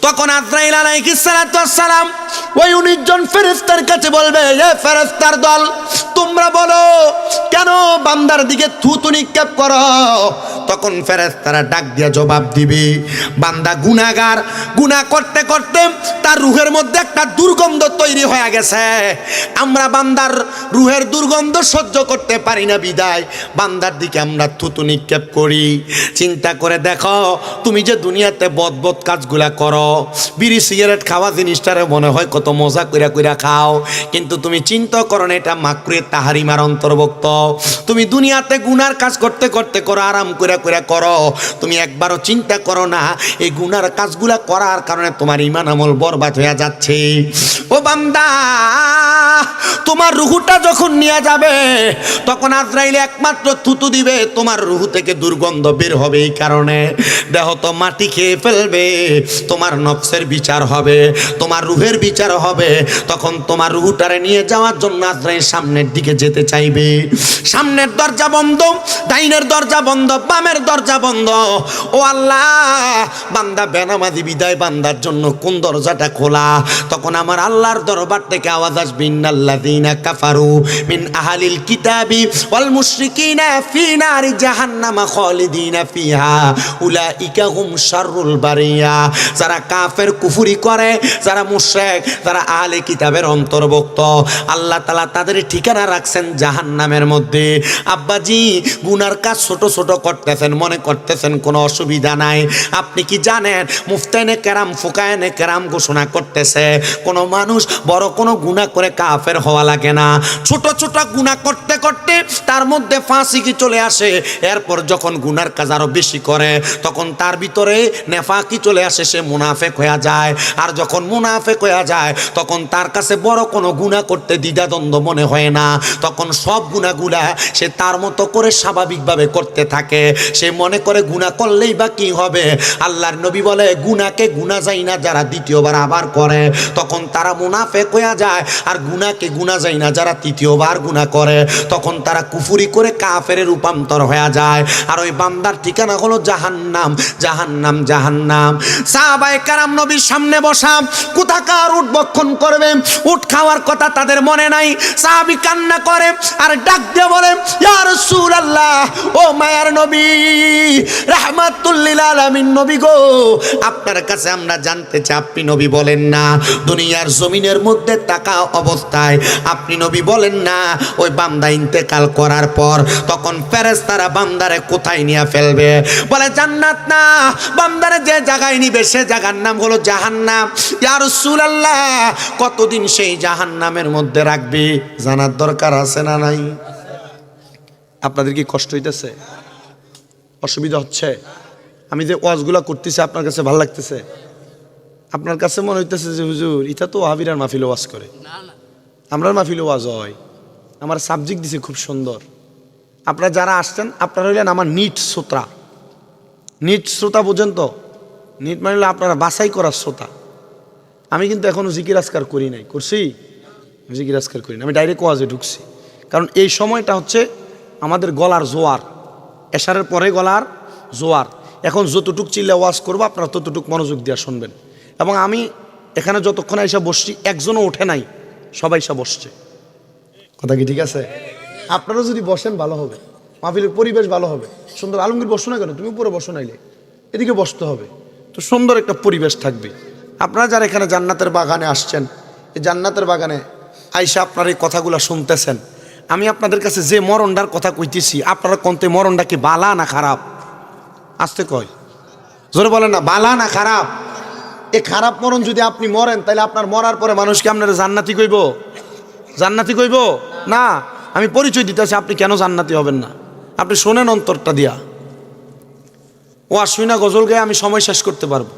তখন আজরাইল আলাইহিস সালাতু ওয়াস সালাম ওই 19 জন ফেরেশতার কাছে বলবে, এ ফেরেশতার দল, তোমরা বলো কেন বান্দার দিকে থুতু নিক্ষেপ করো? তখন ফেরেশতারা ডাক দিয়া জবাব দিবে, বান্দা গুনাহগার, গুনাহ করতে করতে তার রুহের মধ্যে একটা দুর্গন্ধ তৈরি হয়ে গেছে। আমরা বান্দার রুহের দুর্গন্ধ সহ্য করতে পারি না, বিদায় বান্দার দিকে আমরা থুতু নিক্ষেপ করি। চিন্তা করে দেখো, তুমি যে দুনিয়াতে বদবদ কাজগুলা করো, বিড়ি সিগারেট খাওয়া জিনিসটারে মনে হয় কত মজা কইরা কইরা খাও, কিন্তু তুমি চিন্তা করো না এটা মাকরুহে তাহরিমার অন্তর্ভুক্ত। তুমি দুনিয়াতে গুনার কাজ করতে করতে করো, আরাম কইরা কইরা করো, তুমি একবারও চিন্তা করো না এই গুনার কাজগুলা করার কারণে তোমার ঈমান আমল বরবাদ হয়ে যাচ্ছে। ও বান্দা, তোমার রুহুটা যখন নিয়ে যাবে, তখন আজরাইল একমাত্র থুতু দিবে, তোমার রুহু থেকে দুর্গন্ধ বের হবে। এই কারণে দেহ তো মাটি খেয়ে ফেলবে, তোমার নফসের বিচার হবে, তোমার রুহের বিচার হবে। তখন তোমার রুহুটারে নিয়ে যাওয়ার জন্য আজরাইল সামনের দিকে যেতে চাইবে। সামনের দরজা বন্ধ, ডাইনের দরজা বন্ধ, বামের দরজা বন্ধ। ও আল্লাহ, বান্দা বেনামাজি বিদায়, বান্দার জন্য কোন দরজাটা খোলা? তখন আমার আল্লাহর দরবার থেকে আওয়াজ আসবে, ইন্নাল্লাযীনা কাফারু মিন আহলিল কিতাবি ওয়াল মুশরিকিনা ফি নারি জাহান্নামা খালিদিনা ফিহা উলাইকা হুম শাররুল বারিয়া। যারা কাফের কুফরি করে, যারা মুশরিক, যারা আহলে কিতাবের অন্তর্ভুক্ত, আল্লাহ তাআলা তাদের ঠিকানা রাখছেন জাহান্নামের মধ্যে। আব্বাজি, গুনার কাজ ছোট ছোট করতেছেন, মনে করতেছেন কোনো অসুবিধা নাই। আপনি কি জানেন মুফতাইনে কেরাম, ফুকাহায়ে কেরাম ঘোষণা করতেছে, কোনো মানুষ বড় কোনো গুনাহ করে কাফের হওয়া লাগে না। ছোট ছোট গুনাহ করতে করতে তার মধ্যে ফাসিকি চলে আসে, এরপর যখন গুনার কাজ আরো বেশি করে, তখন তার ভিতরে নেফাকি চলে আসে, সে মুনাফিক হয়ে যায়। আর যখন মুনাফিক হয়ে যায়, তখন তার কাছে বড় কোনো গুনাহ করতে দ্বিধাদ্বন্দ্ব মনে হয় না, তখন সব গুনাহগুলা সে তার মতো করে স্বাভাবিকভাবে করতে থাকে। সে মনে করে গুনাহ করলেই বা কি হবে। আল্লাহর নবী বলে, গুনাহকে গুনাহ যায় না যারা দ্বিতীয়বার আবার করে, তখন তারা মুনাফিক হয়ে যায়। আর গুনাহকে গুনাহ যায় না যারা তৃতীয়বার গুনাহ করে, তখন তারা কুফরি করে কাফেরে রূপান্তর হয়ে যায়। আর ওই বান্দার ঠিকানা হলো জাহান্নাম, জাহান্নাম, জাহান্নাম। সাহাবায়ে কেরাম নবীর সামনে বসা, কোথাকার উট ভক্ষণ করবে, উট খাওয়ার কথা তাদের মনে নাই। সাহাবী কান্না করে আর ডাক দিয়ে বলে, ইয়া রাসূলুল্লাহ, ও মায়ার নবী, রাহমাতুল লিল আলামিন নবী গো, আপনার কাছে আমরা জানতে চাই, আপনি নবী বলেন না দুনিয়ার জমিনের মধ্যে থাকা অবস্থায় আপনি নবী বলেন না ওই বান্দা ইন্তেকাল করার পর তখন ফেরেশতারা বান্দারে কোথায় নিয়ে ফেলবে? বলে জান্নাত না, বান্দারে যে জায়গায় নিবে সে জায়গার নাম হলো জাহান্নাম। ইয়া রাসূলুল্লাহ, কতদিন সেই জাহান্নামের মধ্যে রাখবে? জানার দরকার আছে না নাই? আপনাদের কি কষ্ট হইতেছে? অসুবিধা হচ্ছে? আমি যে ওয়াজগুলা করতেছি আপনার কাছে ভালো লাগতেছে? আপনার কাছে মনে হইতেছে যে হুজুর এটা তো ওয়াহাবিরার মাহফিলে ওয়াজ করে? আমরার মাহফিলে ওয়াজ হয়। আমার সাবজেক্ট দিছে খুব সুন্দর। আপনারা যারা আসছেন আপনারা হইলেন আমার নিট শ্রোতা। নিট শ্রোতা বোঝেন তো? নিট মানে হলো আপনারা বাছাই করার শ্রোতা। আমি কিন্তু এখনো জিকির আজকার করি নাই। করছি? জিকির আজকার করি না, আমি ডাইরেক্ট ওয়াজে ঢুকছি। কারণ এই সময়টা হচ্ছে আমাদের গলার জোয়ার, এশারের পরে গলার জোয়ার। এখন যতটুক চিল্লা ওয়াজ করবো আপনারা ততটুক মনোযোগ দিয়ে শুনবেন। এবং আমি এখানে যতক্ষণ এসে বসছি একজনও ওঠে নাই, সবাই এসে বসছে। কথা কি ঠিক আছে? আপনারা যদি বসেন ভালো হবে, মাহফিলের পরিবেশ ভালো হবে। সুন্দর। আলমগীর বসো না কেন? তুমি উপরে বসো, নাইলে এদিকে বসতে হবে, তো সুন্দর একটা পরিবেশ থাকবে। আপনারা যারা এখানে জান্নাতের বাগানে আসছেন, এই জান্নাতের বাগানে আইসা আপনার এই কথাগুলো শুনতেছেন, আমি আপনাদের কাছে যে মরণটার কথা কইতেছি, আপনারা কোনতে মরণটা কি বালা না খারাপ? আসতে কয়, জোরে বলেন না, বালা না খারাপ? এই খারাপ মরণ যদি আপনি মরেন, তাহলে আপনার মরার পরে মানুষকে আপনারা জান্নাতি কইব? জান্নাতি কইব না। আমি পরিচয় দিতেছি, আপনি কেন জান্নাতি হবেন না? আপনি শোনেন অন্তরটা দিয়া। ও শুনা গজল গায়ে আমি সময় শেষ করতে পারবো,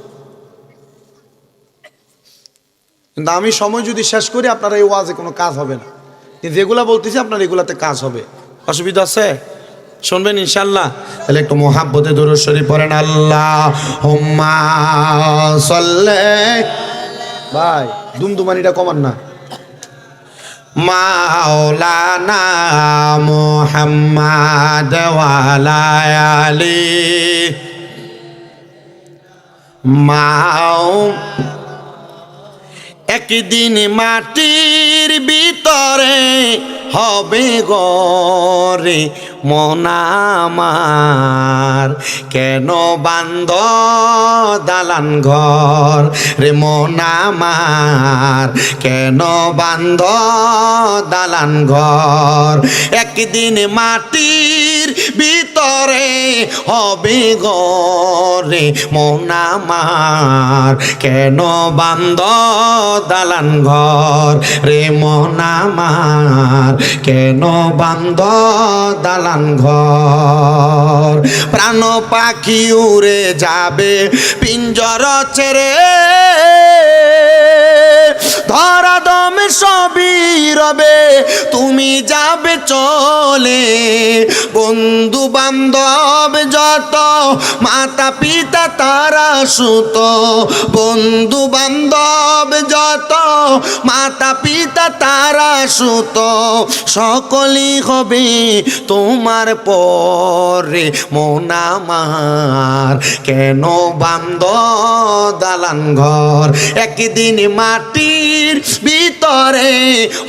কিন্তু আমি সময় যদি শেষ করি আপনার এই ওয়াজে কোনো কাজ হবে না। কিন্তু যেগুলা বলতেছি আপনার এগুলাতে কাজ হবে। অসুবিধা আছে? শুনবেন ইনশাল্লাহ। তাহলে একটু মোহাব্বতে দুরূদ শরীফ পড়েন। আল্লাহুম্মা সাল্লি। ভাই দুমদুমানিটা কমান না। মাওলানা মুহাম্মদ ওয়া আলা আলি একদিন মাটির ভিতরে হবে গরে মন আমার, কেন বান্ধ দালান ঘর রে মন আমার, কেন বান্ধ দালান ঘর। একদিন মাটির ভিতরে হবে গরে মন আমার, কেন বান্ধ দালান ঘর রে মন আমার, কেন বান্ধ দালান ঘর। প্রাণ পাখি উড়ে যাবে পিঞ্জর ছেড়ে, ধরা দমে সবই রবে তুমি যাবে চলে। বন্ধু বান্ধব যত মাতা পিতা তারা সুত, বন্ধু বান্ধব যত মাতা পিতা তারা সুত, সকলই হবে তোমার পরে মন আমার, কেন বান্ধ দালান ঘর। একদিন মাটির ভিতরে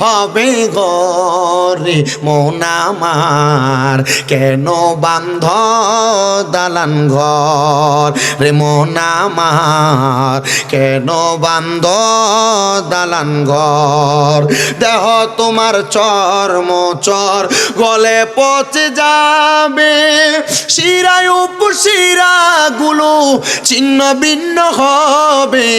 হবে ঘরে মন আমার, কেন বান্ধ দালান ঘর রে মন আমার, কেন বান্ধ দালান ঘর। দেহ তোমার চর্ম চর গলে পচে যাবে, শিরায় উপশিরা গুলো ছিন্ন ভিন্ন হবে।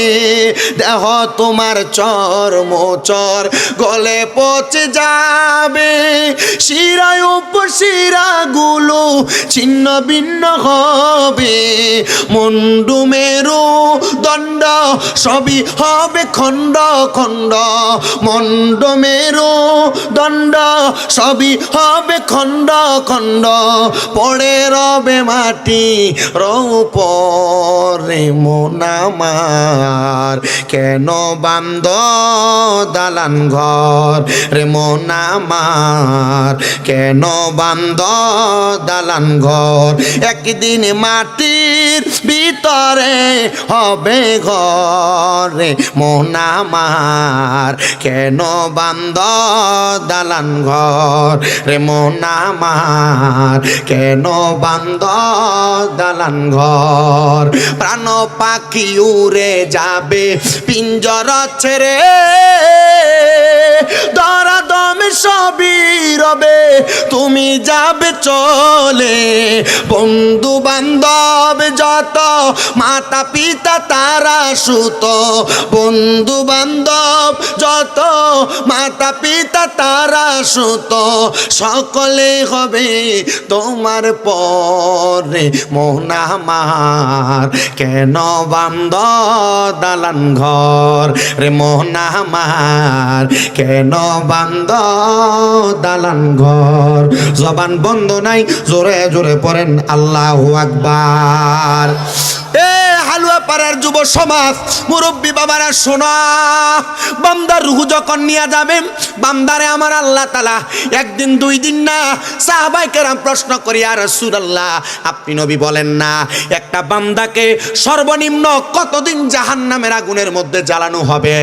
দেহ তোমার চর্ম চর গলে পচে যাবে, শিরায় উপশিরা গুলো ছিন্ন ভিন্ন হবে। মুন্ডু মেরু দণ্ড সবই হবে খণ্ড খণ্ড, মন্ড মেরু দণ্ড সবই হবে খণ্ড খণ্ড। পড়ে রবে মাটি রৌপরে মন আমার, কেন বান্ধ দালান ঘর রে মন আমার, কেন বান্ধ দালান ঘর। একদিন মাটির ভিতরে হবে ঘরে মন আমার, কেন বান্ধ দালান ঘর রে মন আমার, কেন বান্ধ দালান ঘর। প্রাণ পাখি উড়ে যাবে পিঞ্জর ছেড়ে, ধরা দমে রবে সবই রবে, তুমি যাবে চলে। বন্ধু বান্ধব যত, মাতা পিতা তারা সুত। বন্ধু বান্ধব যত, মাতা পিতা তারা সুত। সকলে হবে তোমার পরে। মন আমার কেন বান্দ দালান ঘর রে, মন আমার কেন বান্দ দালান ঘর। জবান বন্ধ নাই, জোরে জোরে পড়েন আল্লাহু আকবার। এ হালুয়া পাড়ার যুব সমাজ, মুরব্বী বাবারা শোনা, বান্দার রূহ যখন নিয়ে যাবে, বান্দারে আমার আল্লাহ তাআলা একদিন দুই দিন না, সাহাবায়ে কেরাম প্রশ্ন করি, ইয়া রাসূলুল্লাহ আপনি নবী বলেন না একটা বান্দাকে সর্বনিম্ন কতদিন জাহান্নামের আগুনের মধ্যে জ্বালানো হবে?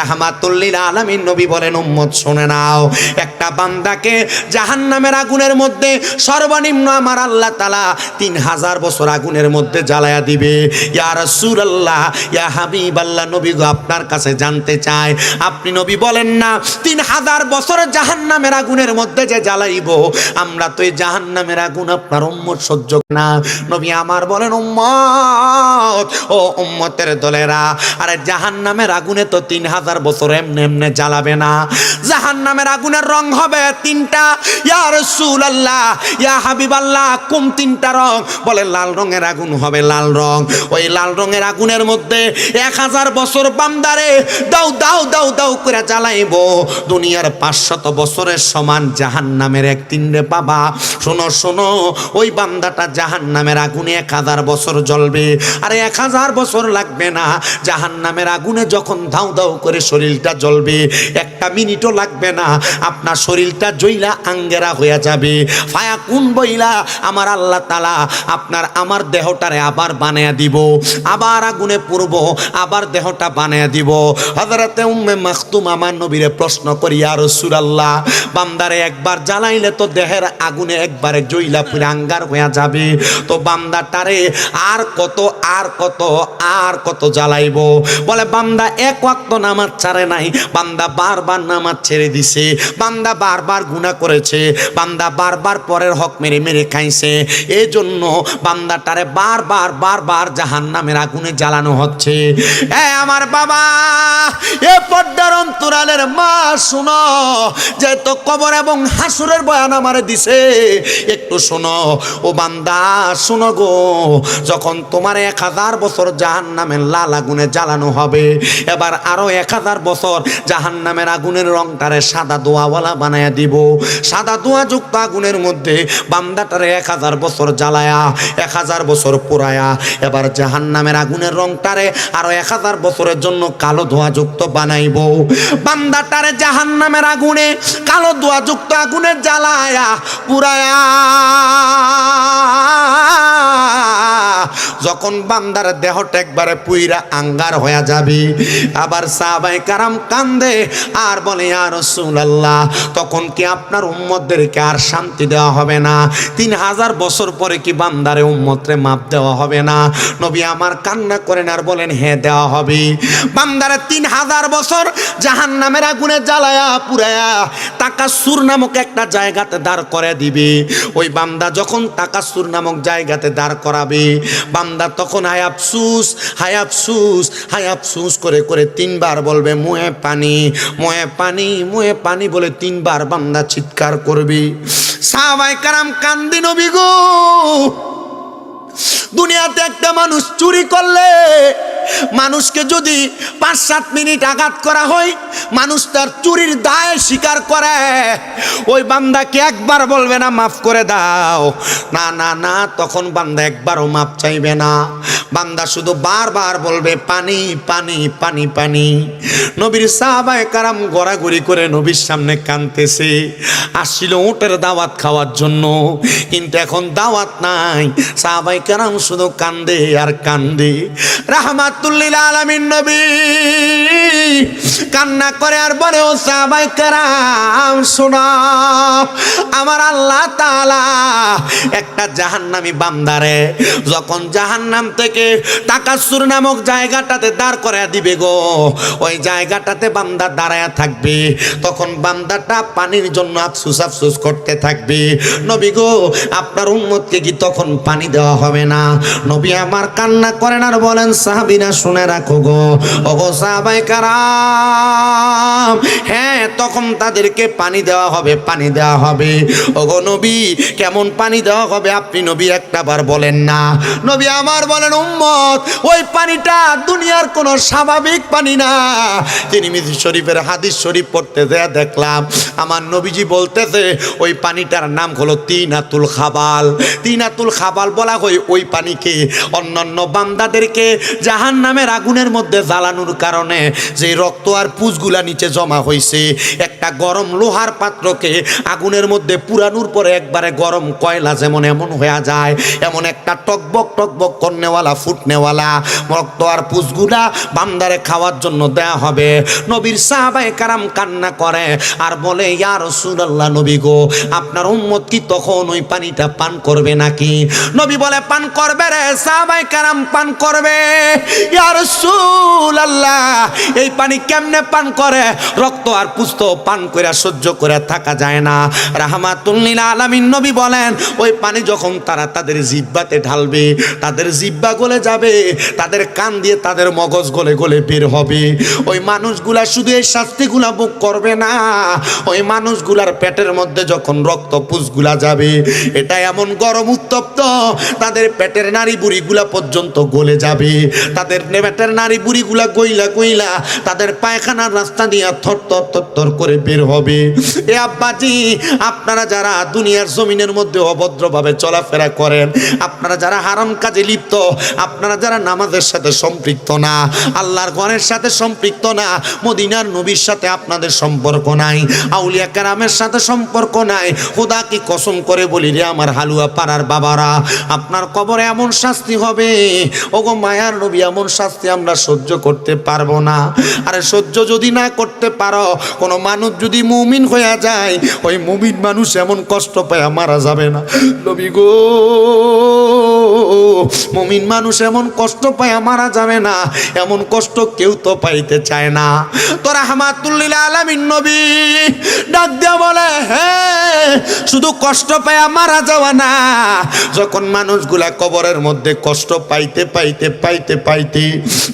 রাহমাতুল লিল আলামিন নবী বলেন, উম্মত শুনে নাও, একটা বান্দাকে জাহান্নামের আগুনের মধ্যে সর্বনিম্ন আমার আল্লাহ তাআলা 3000 বছর আগুনের মধ্যে জ্বালায়া দিবে। ইয়া রাসূলুল্লাহ, ইয়া হাবিবাল্লাহ, নবী গো আপনার কাছে জানতে চাই, আপনি নবী বলেন না 3000 বছর জাহান্নামের আগুনের মধ্যে যে জ্বালাইবো, আমরা তো এই জাহান্নামের আগুন আপনার উম্মত সহ্য না। নবী আমার বলেন, উম্মত, ও উম্মতের দলেরা, আরে জাহান্নামের আগুনে তো 3000 বছর এমনে এমনে জ্বালাবে না। জাহান্নামের আগুনের রং হবে 3টা। ইয়া রাসূলুল্লাহ, ইয়া হাবিবাল্লাহ, কোন 3টা রং? বলে লাল রঙের আগুন হবে, লাল রং। ওই লাল রঙের আগুনের মধ্যে 1000 বছর বান্দারে দাও দাও দাও দাও করে জ্বালাইবো। দুনিয়ার 500 বছরের সমান জাহান্নামের এক তিনরে পাবা। শোনো শোনো, ওই বান্দাটা জাহান্নামের আগুনে 1000 বছর জ্বলবে। আরে 1000 বছর লাগবে না, জাহান্নামের আগুনে যখন দাও দাও করে শরীরটা জ্বলবে, 1 মিনিটও লাগবে না, আপনার শরীরটা জ্বইলা আঙ্গেরা হয়ে যাবে। ফায়া কোন বইলা আমার আল্লাহ তাআলা আপনার আমার দেহটারে আবার বানায়া দিব, আবার আগুনে পুরব, আবার দেহটা বানায়া দিব। হযরতে উম্মে মাখতুম আমার নবীরে প্রশ্ন করি, ইয়া রাসূলুল্লাহ বান্দারে একবার জ্বালাইলে তো দেহের আগুনে একবারে জ্বইলা পুরা আঙ্গার হয়ে যাবে, তো বান্দাটারে আর কত আর কত আর কত জ্বালাইবো? বলে বান্দা 1 ওয়াক্ত নামাজ ছাড়ে নাই, বান্দা বারবার নামাজ ছেড়ে দিছে, বান্দা বারবার গুনাহ করেছে, বান্দা বারবার পরের হক মেরে মেরে খাইছে, এই জন্য বান্দাটারে বারবার বারবার জাহান্নামের আগুনে জ্বালানো হচ্ছে। এ আমার বাবা, এ পর্দার অন্তরালের মা শুনো, যে তো কবর এবং হাসুরের বয়ান আমারে দিছে, একটু শোনো ও বান্দা, শোনো গো, যখন তোমার 1000 বছর জাহান্নামের লাল আগুনে জ্বালানো হবে, এবার আরো 1000 বছর জাহান্নামের আগুনের রংটারে সাদা দোয়াওয়ালা বানায়া দিব। সাদা দোয়া যুক্ত আগুনের মধ্যে বান্দাটারে 1000 বছর জ্বালায়া 1000 বছর পোড়ায়া, এবার জাহান্নামের আগুনের রংটারে আরো 1000 বছরের জন্য কালো ধোঁয়া যুক্ত বানাইব। বান্দাটারে জাহান্নামের আগুনে কালো ধোঁয়া যুক্ত আগুনে জ্বালায়া পুরায়া, যখন বান্দার দেহটা একবারে পুইরা আঙ্গার হয়ে যাবে, আবার সাহাবায়ে কারাম কান্দে আর বলে, ইয়া রাসূলুল্লাহ তখন কি আপনার উম্মতদেরকে আর শান্তি দেওয়া হবে না? 3000 বছর পরে কি বান্দারে উম্মতরে মাপ দেওয়া হবে না? নবী আমার কান্না করেন আর বলেন, হ্যাঁ দেওয়া হবে। বান্দারে 3000 বছর জাহান্নামের আগুনে জ্বালায়া পুরায়া তাকাসুর নামক একটা জায়গাতে দাঁড় করে দিবে। ওই বান্দা যখন তাকাসুর নামক জায়গাতে দাঁড় করাবে, বান্দা তখন হায় আফসুস হায় আফসুস হায় আফসুস করে করে 3 বার বলবে, মুয়ে পানি মুয়ে পানি মুয়ে পানি বলে 3 বার বান্দা চিৎকার করবে। সাহাবায়ে কারাম কান্দি, নবী গো, দুনিয়াতে একটা মানুষ চুরি করলে মানুষকে যদি 5-7 মিনিট আঘাত করা হয়, মানুষ তার চুরির দায় স্বীকার করে, ওই বান্দাকে একবার বলবে না মাফ করে দাও? না না না, তখন বান্দা একবারও মাফ চাইবে না, বান্দা শুধু বারবার বলবে পানি পানি পানি পানি। নবীর সাহাবায়ে কারাম গড়াগড়ি করে নবীর সামনে কাঁদতেছে। আসছিল উটের দাওয়াত খাওয়ার জন্য, কিন্তু এখন দাওয়াত নাই, সাহাবায়ে কারাম শুধু কান্দে আর কান্দে। রাহমাতুল লিল আলামিন নবী কান্না করে আর বলে, ও সাহাবায়ে কেরাম শোনো, আমার আল্লাহ তাআলা একটা জাহান্নামী বান্দারে যখন জাহান্নাম থেকে তাকাসুর নামক জায়গাটাতে দাঁড় করে দিবে গো, ওই জায়গাটাতে বান্দা দাঁড়ায়া থাকবে, তখন বান্দাটা পানির জন্য আফসোস আফসোস করতে থাকবে। নবী গো, আপনার উম্মতকে কি তখন পানি দেওয়া হবে না? নবী আমার কান্না করেন আর বলেন, সাহাবীরা শুনে রাখো গো, ওগো সাহাবায়ে কেরাম, হ্যাঁ তখন তাদেরকে পানি দেওয়া হবে, পানি দেওয়া হবে। ওগো নবী, কেমন পানি দেওয়া হবে আপনি নবী একটাবার বলেন না। নবী আমার বলেন, উম্মত ওই পানিটা দুনিয়ার কোনো স্বাভাবিক পানি না। তিরমিজি শরীফের হাদিস শরীফ পড়তে যেয়ে দেখলাম আমার নবীজি বলতেছে ওই পানিটার নাম হলো তিনাতুল খাবাল। তিনাতুল খাবাল বলা হয় ওই পানিকে অন্যান্য বান্দাদেরকে জাহান্নামের আগুনের মধ্যে জ্বালানোর কারণে যে রক্ত আর পুঁজগুলা নিচে জমা হয়েছে, একটা গরম লোহার পাত্রকে আগুনের মধ্যে পুরানোর পরে একবারে গরম কয়লা যেমন এমন হয়ে যায়, এমন একটা টকবক টকবক কর্নেওয়ালা ফুটনেওয়ালা রক্ত আর পুঁজগুলা বান্দারে খাওয়ার জন্য দেয়া হবে। নবীর সাহাবায়ে কেরাম কান্না করে আর বলে, ইয়া রাসূলুল্লাহ, নবী গো, আপনার উম্মত কি তখন ওই পানিটা পান করবে নাকি? নবী বলে, পান করবে রে। সাহাবায়ে কেরাম পান করবে। ইয়া রাসূলুল্লাহ, এই পানি কেমনে পান করে? রক্ত আর পুঁজ তো পান করে সহ্য করে থাকা যায় না। রাহমাতুল লিল আলামিন নবী বলেন, ওই পানি যখন তারা তাদের জিহ্বাতে ঢালবে, তাদের জিহ্বা গলে যাবে, তাদের কান দিয়ে তাদের মগজ গলে গলে বের হবে। ওই মানুষগুলা শুধু এই শাস্তিগুলা ভোগ করবে না, ওই মানুষগুলার পেটের মধ্যে যখন রক্ত পুঁজগুলা যাবে, এটা এমন গরম উত্তপ্ত, তাদের পেটের নাড়ি বুড়িগুলা পর্যন্ত গলে যাবে, তাদের পেটের নাড়ি বুড়িগুলা গইলা গইলা তাদের পায়খানার রাস্তা দিয়ে থরথর থরথর করে বের হবে। এ আব্বাজি, আপনারা যারা দুনিয়ার জমিনের মধ্যে অভদ্রভাবে চলাফেরা করেন, আপনারা যারা হারাম কাজে লিপ্ত, আপনারা যারা নামাজের সাথে সম্পৃক্ত না, আল্লাহর ঘরের সাথে সম্পৃক্ত না, মদিনার নবীর সাথে আপনাদের সম্পর্ক নাই, আউলিয়া কেরামের সাথে সম্পর্ক নাই, খোদা কি কসম করে বলি রে আমার হালুয়া পাড়ার বাবারা, আপনার কবরে এমন শাস্তি হবে, ওগো মায়ার নবী, এমন শাস্তি আমরা সহ্য করতে পারবো না। আরে সহ্য যদি না করতে পারো, কোনো মানুষ যদি মুমিন হয়ে যায়, ওই মুমিন মানুষ এমন কষ্ট পায় মারা যাবে না। নবী গো, মুমিন মানুষ এমন কষ্ট পায় মারা যাবে না, এমন কষ্ট কেউ তো পাইতে চায় না। তো রাহমাতুল লিল আলামিন নবী ডাক দিয়া বলে, হ্যাঁ শুধু কষ্ট পায় মারা যাওয়া না, যখন মানুষগুলা কবরের মধ্যে কষ্ট পাইতে পাইতে পাইতে পাইতে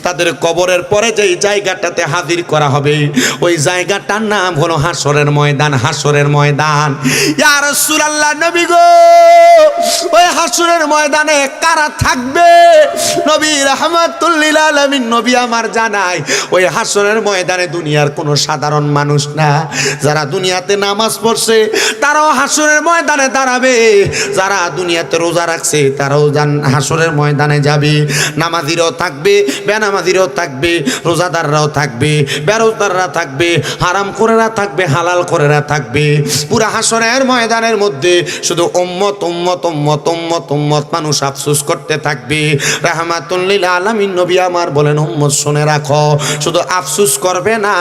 তাদের কবরের পরে যেই জায়গাটাতে হাজির করা হবে, ওই জায়গাটার নাম হলো হাসরের ময়দান। হাসরের ময়দান। ইয়া রাসূলুল্লাহ, নবী গো, ওই হাসরের ময়দানে কারা থাকবে? নবী রাহমাতুল লিল আলামিন নবী আমার জানায়, ওই হাসরের ময়দানে দুনিয়ার কোনো সাধারণ মানুষ না, যারা দুনিয়াতে নামাজ পড়ছে তারাও হাসরের ময়দানে দাঁড়াবে, যারা দুনিয়াতে রোজা রাখছে তারাও হাসরের ময়দানে যাবে, নামাজিরাও থাকবে, বেনামাজিরাও থাকবে, রোজাদাররাও থাকবে, বেরোজদাররা থাকবে, হারাম করেরা থাকবে, হালাল করেরা থাকবে। পুরা হাসরের ময়দানের মধ্যে শুধু উম্মত উম্মত উম্মত উম্মত উম্মত মানুষ আফসোস করতে থাকবে। রাহমাতুল লিল আলামিন নবী আমার বলেন, উম্মত শুনে রাখো, শুধু আফসোস করবে না,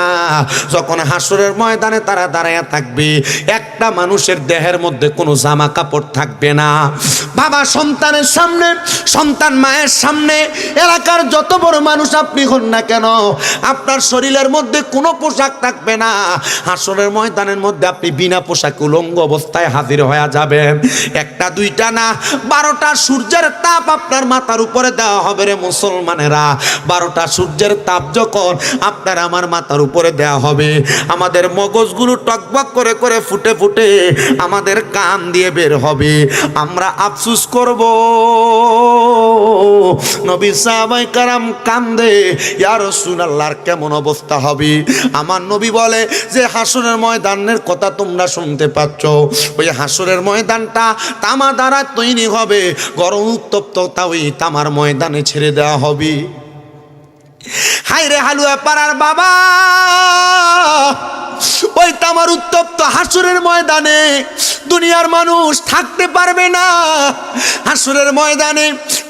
যখন হাসরের ময়দানে তারা দাঁড়ায়া থাকবে, একটা মানুষের দেহের মধ্যে কোনো জামা কাপড় থাকবে না। বাবা সন্তানের সামনে, সন্তান মায়ের সামনে, এলাকার যত বড় মানুষ আপনি হন না কেন, আপনার শরীরের মধ্যে কোনো পোশাক থাকবে না। হাসরের ময়দানের মধ্যে আপনি বিনা পোশাক উলঙ্গ অবস্থায় হাজির হয়ে যাবেন। একটা দুইটা না, 12টা সূর্যের তাপ আপনার মাথার উপরে দেওয়া হবে রে মুসলমানেরা। 12টা সূর্যের তাপ যখন আপনার আমার মাথার উপরে দেওয়া হবে, আমাদের মগজগুলো টকবক করে করে ফুটে ফুটে আমাদের কান দিয়ে বের হবে, আমরা আফসোস করব। নবী সাহাবায়ে কেরাম কান্দে, ইয়া রাসূলুল্লাহর কেমন অবস্থা হবে? আমার নবী বলে যে হাসরের ময়দানের কথা তোমরা শুনতে পাচ্ছ, ওই হাসরের ময়দানটা তামা দ্বারা তৈরি হবে, গরম উত্তপ্ত ওই তামার ময়দানে ছেড়ে দেওয়া হবে। হায় রে হালুয়া পাড়ার বাবা, ওই তামার উত্তপ্ত হাসরের ময়দানে দুনিয়ার মানুষ থাকতে পারবে না। হাসরের ময়দানে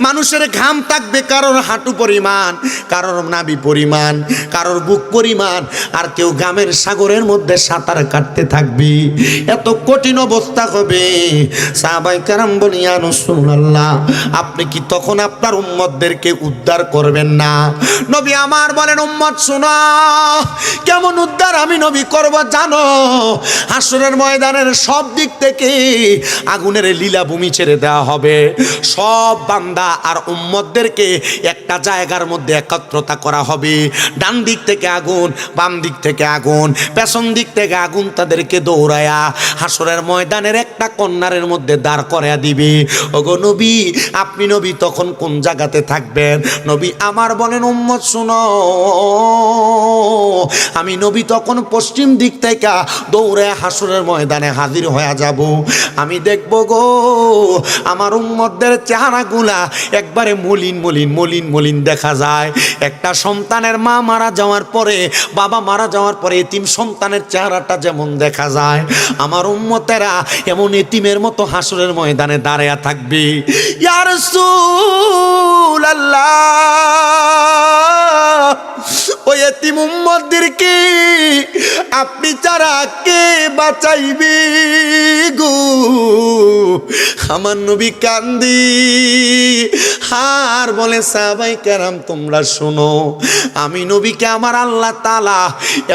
মানুষের ঘাম থাকবে কারোর হাঁটু পরিমাণ, কারোর নাভি পরিমাণ, কারোর বুক পরিমাণ, আর কেউ ঘামের সাগরের মধ্যে সাঁতার কাটতে থাকবে। এত কঠিন অবস্থা হবে। সাহাবায়ে কেরাম বলেন, ইয়া রাসূলুল্লাহ, আপনি কি তখন আপনার উম্মতদেরকে উদ্ধার করবেন না? নবী আমার বলেন, উম্মত শোনো, কেমন উদ্ধার আমি নবী করব জানো? হাসরের ময়দানের সব দিক থেকে আগুনের লীলাভূমি ছেড়ে দেওয়া হবে। সব বান্দা আর উম্মতদেরকে একটা জায়গার মধ্যে একত্রতা করা হবে। ডান দিক থেকে আগুন, বাম দিক থেকে আগুন, পেছন দিক থেকে আগুন তাদেরকে দৌড়ায়া হাসরের ময়দানের একটা কর্নারের মধ্যে দাঁড় করায়া দিবে। ওগো নবী, আপনি নবী তখন কোন জায়গাতে থাকবেন? নবী আমার বলেন, উম্মত শুনো, আমি নবী তখন পশ্চিম দিক থেকে দৌড়ে হাসরের ময়দানে হাজির হয়ে যাব। আমি দেখব গো আমার উম্মতদের চেহারাগুলা একবারে মলিন মলিন মলিন মলিন দেখা যায়। একটা সন্তানের মা মারা যাওয়ার পরে, বাবা মারা যাওয়ার পরে এতিম সন্তানের চেহারাটা যেমন দেখা যায়, আমার উম্মতেরা এমন এতিমের মতো হাসরের ময়দানে দাঁড়ায়া থাকবে। ইয়া রাসূলুল্লাহ, ওই এতিম উম্মতদেরকে আপনি ছাড়া কে বাঁচাইবে গো? আমার নবী কান্দি আর বলে, সাহাবায়ে কেরাম তোমরা শোনো, আমি নবীকে আমার আল্লাহ তাআলা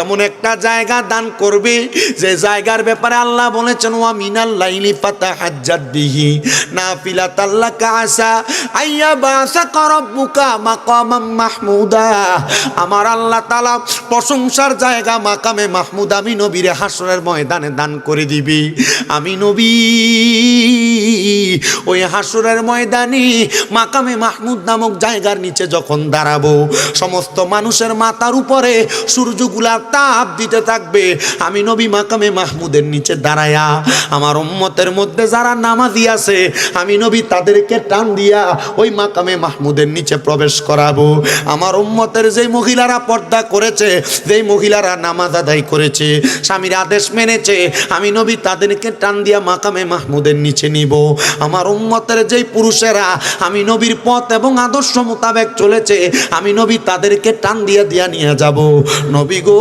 এমন একটা জায়গা দান করবে যে জায়গার ব্যাপারে আল্লাহ বলেছেন, ওয়া মিনাল লাইলি ফাতাহাজ্জাদ বিহি নাফিলাতাল লাকা আসা আইয়া বাসাকা রাব্বুকা মাকামাম মাহমুদা। আমার আল্লাহ তাআলা প্রশংসার জায়গা মাকামে মাহমুদ আমি নবীরে হাসরের ময়দানে দান করে দিবি। আমি নবী ওই হাসরের ময়দানে মাকামে মাহমুদ নামক জায়গার নিচে যখন দাঁড়াবো, সমস্ত মানুষের মাথার উপরে সূর্যগুলার তাপ দিতে থাকবে। আমি নবী মাকামে মাহমুদের নিচে দাঁড়ায়া আমার উম্মতের মধ্যে যারা নামাজি আছে, আমি নবী তাদেরকে টান দিয়া ওই মাকামে মাহমুদের নিচে প্রবেশ করাবো। আমার উম্মতের যেই মহিলারা পর্দা করেছে, যেই মহিলারা নামাজ আদায় করেছে, স্বামীর আদেশ মেনেছে, আমি নবী তাদেরকে টান দিয়া মাকামে মাহমুদের নিচে নিব। আমার উম্মতের যেই পুরুষেরা আমি নবীর পথ এবং আদর্শ মোতাবেক চলেছে, আমি নবী তাদেরকে টান দিয়া দিয়া নিয়ে যাব। নবী গো,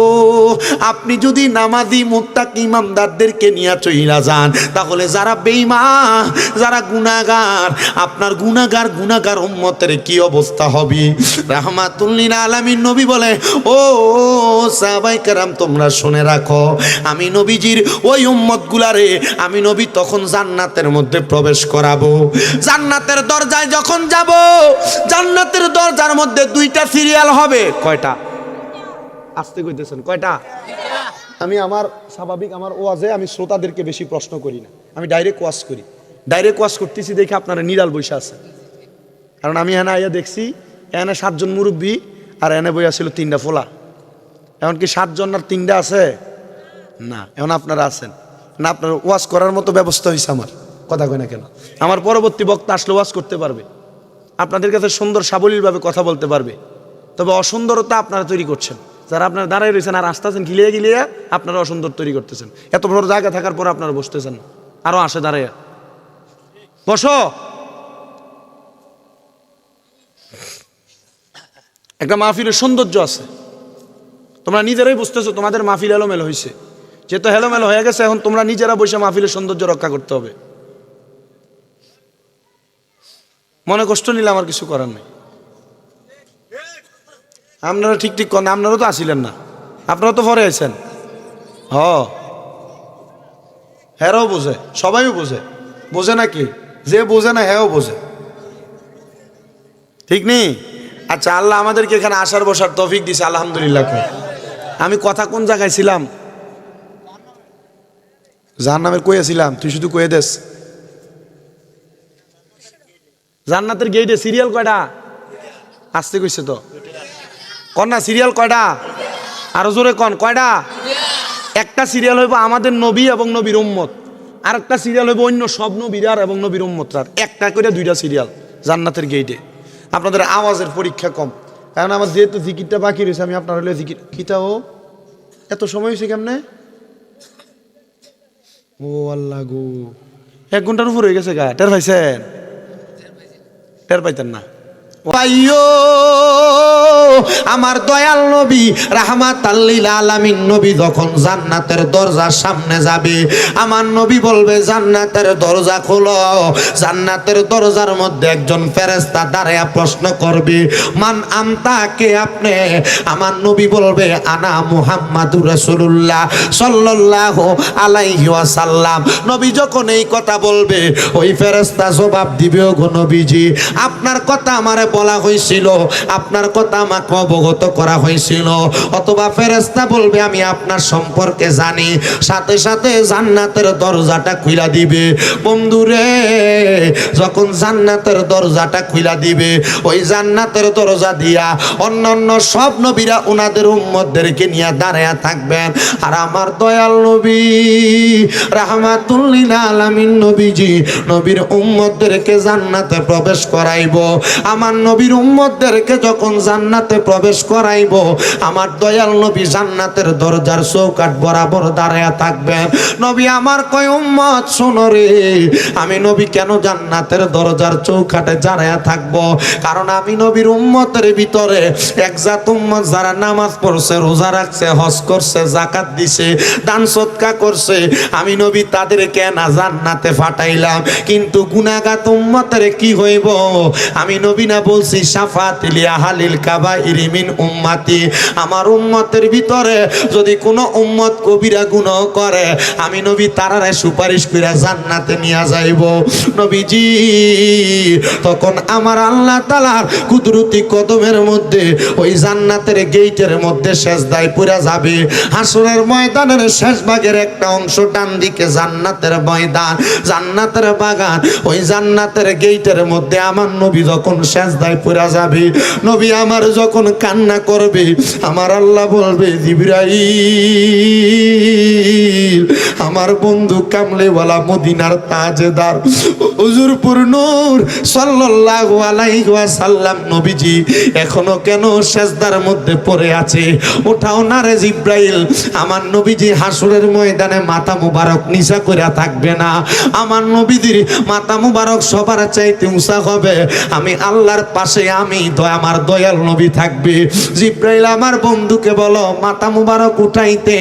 আপনি যদি নামাজি মুত্তাকি ইমামদারদেরকে নিয়ে চইলা যান, তাহলে যারা বেঈমান, যারা গুনাহগার, আপনার গুনাহগার উম্মতের কি অবস্থা হবে? রাহমাতুল লিল আলামিন নবী বলে, ও সাহাবায়ে কেরাম তোমরা শুনে রাখো, আমি নবীজির ওই উম্মতগুলারে আমি নবী তখন জান্নাতের মধ্যে প্রবেশ করাবো। জান্নাতের দরজায় যখন যাব, জান্নাতের দরজার মধ্যে দুইটা সিরিয়াল হবে। কয়টা? আসতে কইতেছেন কয়টা? আমি আমার স্বাভাবিক আমার ওয়াজে আমি শ্রোতাদেরকে বেশি প্রশ্ন করি না, আমি ডাইরেক্ট ওয়াজ করি। ডাইরেক্ট ওয়াজ করতেছি দেখে আপনারা নিরাল বসে আছে, কারণ আমি এখানে আইয়া দেখছি এখানে 7 জন মুরব্বী আর এনে বইয়া ছিল 3টা ফোলা। এমনকি 7 জন আর 3টা আছে না, এখন আপনারা আছেন না, আপনার ওয়াজ করার মতো ব্যবস্থা হয়েছে। আমার কথা কয় না কেন? আমার পরবর্তী বক্তা আসলে ওয়াজ করতে পারবে, আপনাদের কাছে সুন্দর সাবলীলভাবে কথা বলতে পারবে। তবে অসুন্দরতা আপনারা তৈরি করছেন, যারা আপনারা দাঁড়ায় রয়েছেন আর আসতেছেন গিলিয়ে গিলিয়ে আপনারা অসুন্দর তৈরি করতেছেন। এত বড় জায়গা থাকার পর আপনারা বসতেছেন, আরো আসে দাঁড়ায় বসো। একটা মাহফিলের সৌন্দর্য আছে, তোমরা নিজেরাই বুঝতেছো তোমাদের মাহফিল এলোমেলো হয়েছে। যেহেতু এলোমেলো হয়ে গেছে, এখন তোমরা নিজেরা বসে মাহফিলের সৌন্দর্য রক্ষা করতে হবে। মনে কষ্ট নিলে আমার কিছু করার নেই। আপনারা ঠিক ঠিক করেন, আপনারাও তো আসিলেন না, আপনারা তো পরে আছেন। হ্যাঁও বোঝে, সবাই বোঝে, বোঝে নাকি? যে বোঝে না হ্যাঁও বোঝে, ঠিক নেই? আচ্ছা, আল্লাহ আমাদেরকে এখানে আসার বসার তৌফিক দিছে, আলহামদুলিল্লাহ। আমি কথা কোন জায়গায় ছিলাম? জাহান্নামের কইয়া ছিলাম, তুই শুধু কয়ে দেস। জান্নাতের গেইটে সিরিয়াল কয়টা? আসতে কইছে তো কন না, সিরিয়াল কয়টা? আরো জোরে কন, কয়টা? একটা সিরিয়াল হইব আমাদের নবী এবং নবীর উম্মত, আর একটা সিরিয়াল হইব অন্য সব নবীরার এবং নবীর উম্মতরার। একটা করে 2টা সিরিয়াল জান্নাতের গেইটে। আপনাদের আওয়াজের পরীক্ষা কম, কারণ আমার যেহেতু জিকিরটা বাকি রয়েছে, আমি আপনার হলে জিকির কিতাও এত সময় হয়েছে কেমনে? ও আল্লাহ গো, 1 ঘন্টার উপর হয়ে গেছে গা, টের পাইছেন? টের পাইতেন না। পাইও আমার দয়াল নবী রাহমাতাল লিল আলামিন নবী যখন জান্নাতের দরজার সামনে যাবে, আমার নবী বলবে জান্নাতের দরজা খোলো। জান্নাতের দরজার মধ্যে একজন ফেরেশতা দাঁড়ায়া প্রশ্ন করবে, মান আনতা, কে আপনি? আমার নবী বলবে আনা মুহাম্মাদুর রাসূলুল্লাহ সাল্লাল্লাহু আলাইহি ওয়াসাল্লাম। নবী যখন এই কথা বলবে, ওই ফেরেশতা জবাব দিবে, ওগো নবীজি, আপনার কথা আমারে বলা হয়েছিল, আপনার কথা আমাকে অবগত করা হয়েছিল। অথবা ফেরেশতা বলবে আমি আপনার সম্পর্কে জানি, সাথে সাথে জান্নাতের দরজাটা খুইলা দিবে। বন্ধুরে, যখন জান্নাতের দরজাটা খুইলা দিবে, ওই জান্নাতের দরজা দিয়া অন্যান্য সব নবীরা ওনাদের উম্মতদেরকে নিয়ে দাঁড়ায়া থাকবেন। আর আমার দয়াল নবী রাহমাতুল লিল আলামিন নবীজি নবীর উম্মতদেরকে জান্নাতে প্রবেশ করাইব। আমার নবীর উম্মতদেরকে যখন জান্নাতে প্রবেশ করাইব, আমার দয়াল নবী জান্নাতের দরজার চৌকাঠ বরাবর দাঁড়ায়া থাকবেন। নবী আমার কয় উম্মত শোনো রে, আমি নবী কেন জান্নাতের দরজার চৌকাঠে দাঁড়ায়া থাকব? কারণ আমি নবীর উম্মতের ভিতরে একজাত উম্মত যারা নামাজ পড়ছে, রোজা রাখছে, হজ করছে, যাকাত দিছে, দান সদকা করছে, আমি নবী তাদেরকে না জান্নাতে পাঠাইলাম। কিন্তু গুনাহগার উম্মতের কি হইব? আমি নবী না বলছি শাফাতিল আহলিল কাবাইর মিন উম্মতি, আমার উম্মতের ভিতরে যদি কোনো উম্মত কবিরা গুনাহ করে, আমি নবী তারারে সুপারিশ কইরা জান্নাতে নিয়ে যাইব। নবীজি তখন আমার আল্লাহ তাআলার কুদরতি কদমের মধ্যে ওই জান্নাতের গেটের মধ্যে সেজদায় পড়ে যাবে। হাসরের ময়দানের শেষ ভাগের একটা অংশ ডান দিকে জান্নাতের ময়দান, জান্নাতের বাগান, ওই জান্নাতের গেটের মধ্যে আমার নবী যখন সেজদায় পড়ে যাবে, নবী আমার যখন কান্না করবে, আমার আল্লাহ বলবে জিবরাইল, আমার বন্ধু কামলেওয়ালা মদিনার তাজদার হুজুরপুর নূর সাল্লাল্লাহু আলাইহি ওয়াসাল্লাম নবীজি এখনো কেন সেজদার মধ্যে পড়ে আছে? ওঠাও না রে জিবরাইল। আমার নবীজি হাসরের ময়দানে মাথা মুবারক নিচা কইরা থাকবে না, আমার নবীজির মাথা মুবারক সবার চাইতে উঁচা হবে। আমি আল্লাহর পাশে আমি আমার দয়াল নবী থাকবে। জিবরাইল আমার বন্ধুকে বলো মাথা মুবারক উঠাইতে।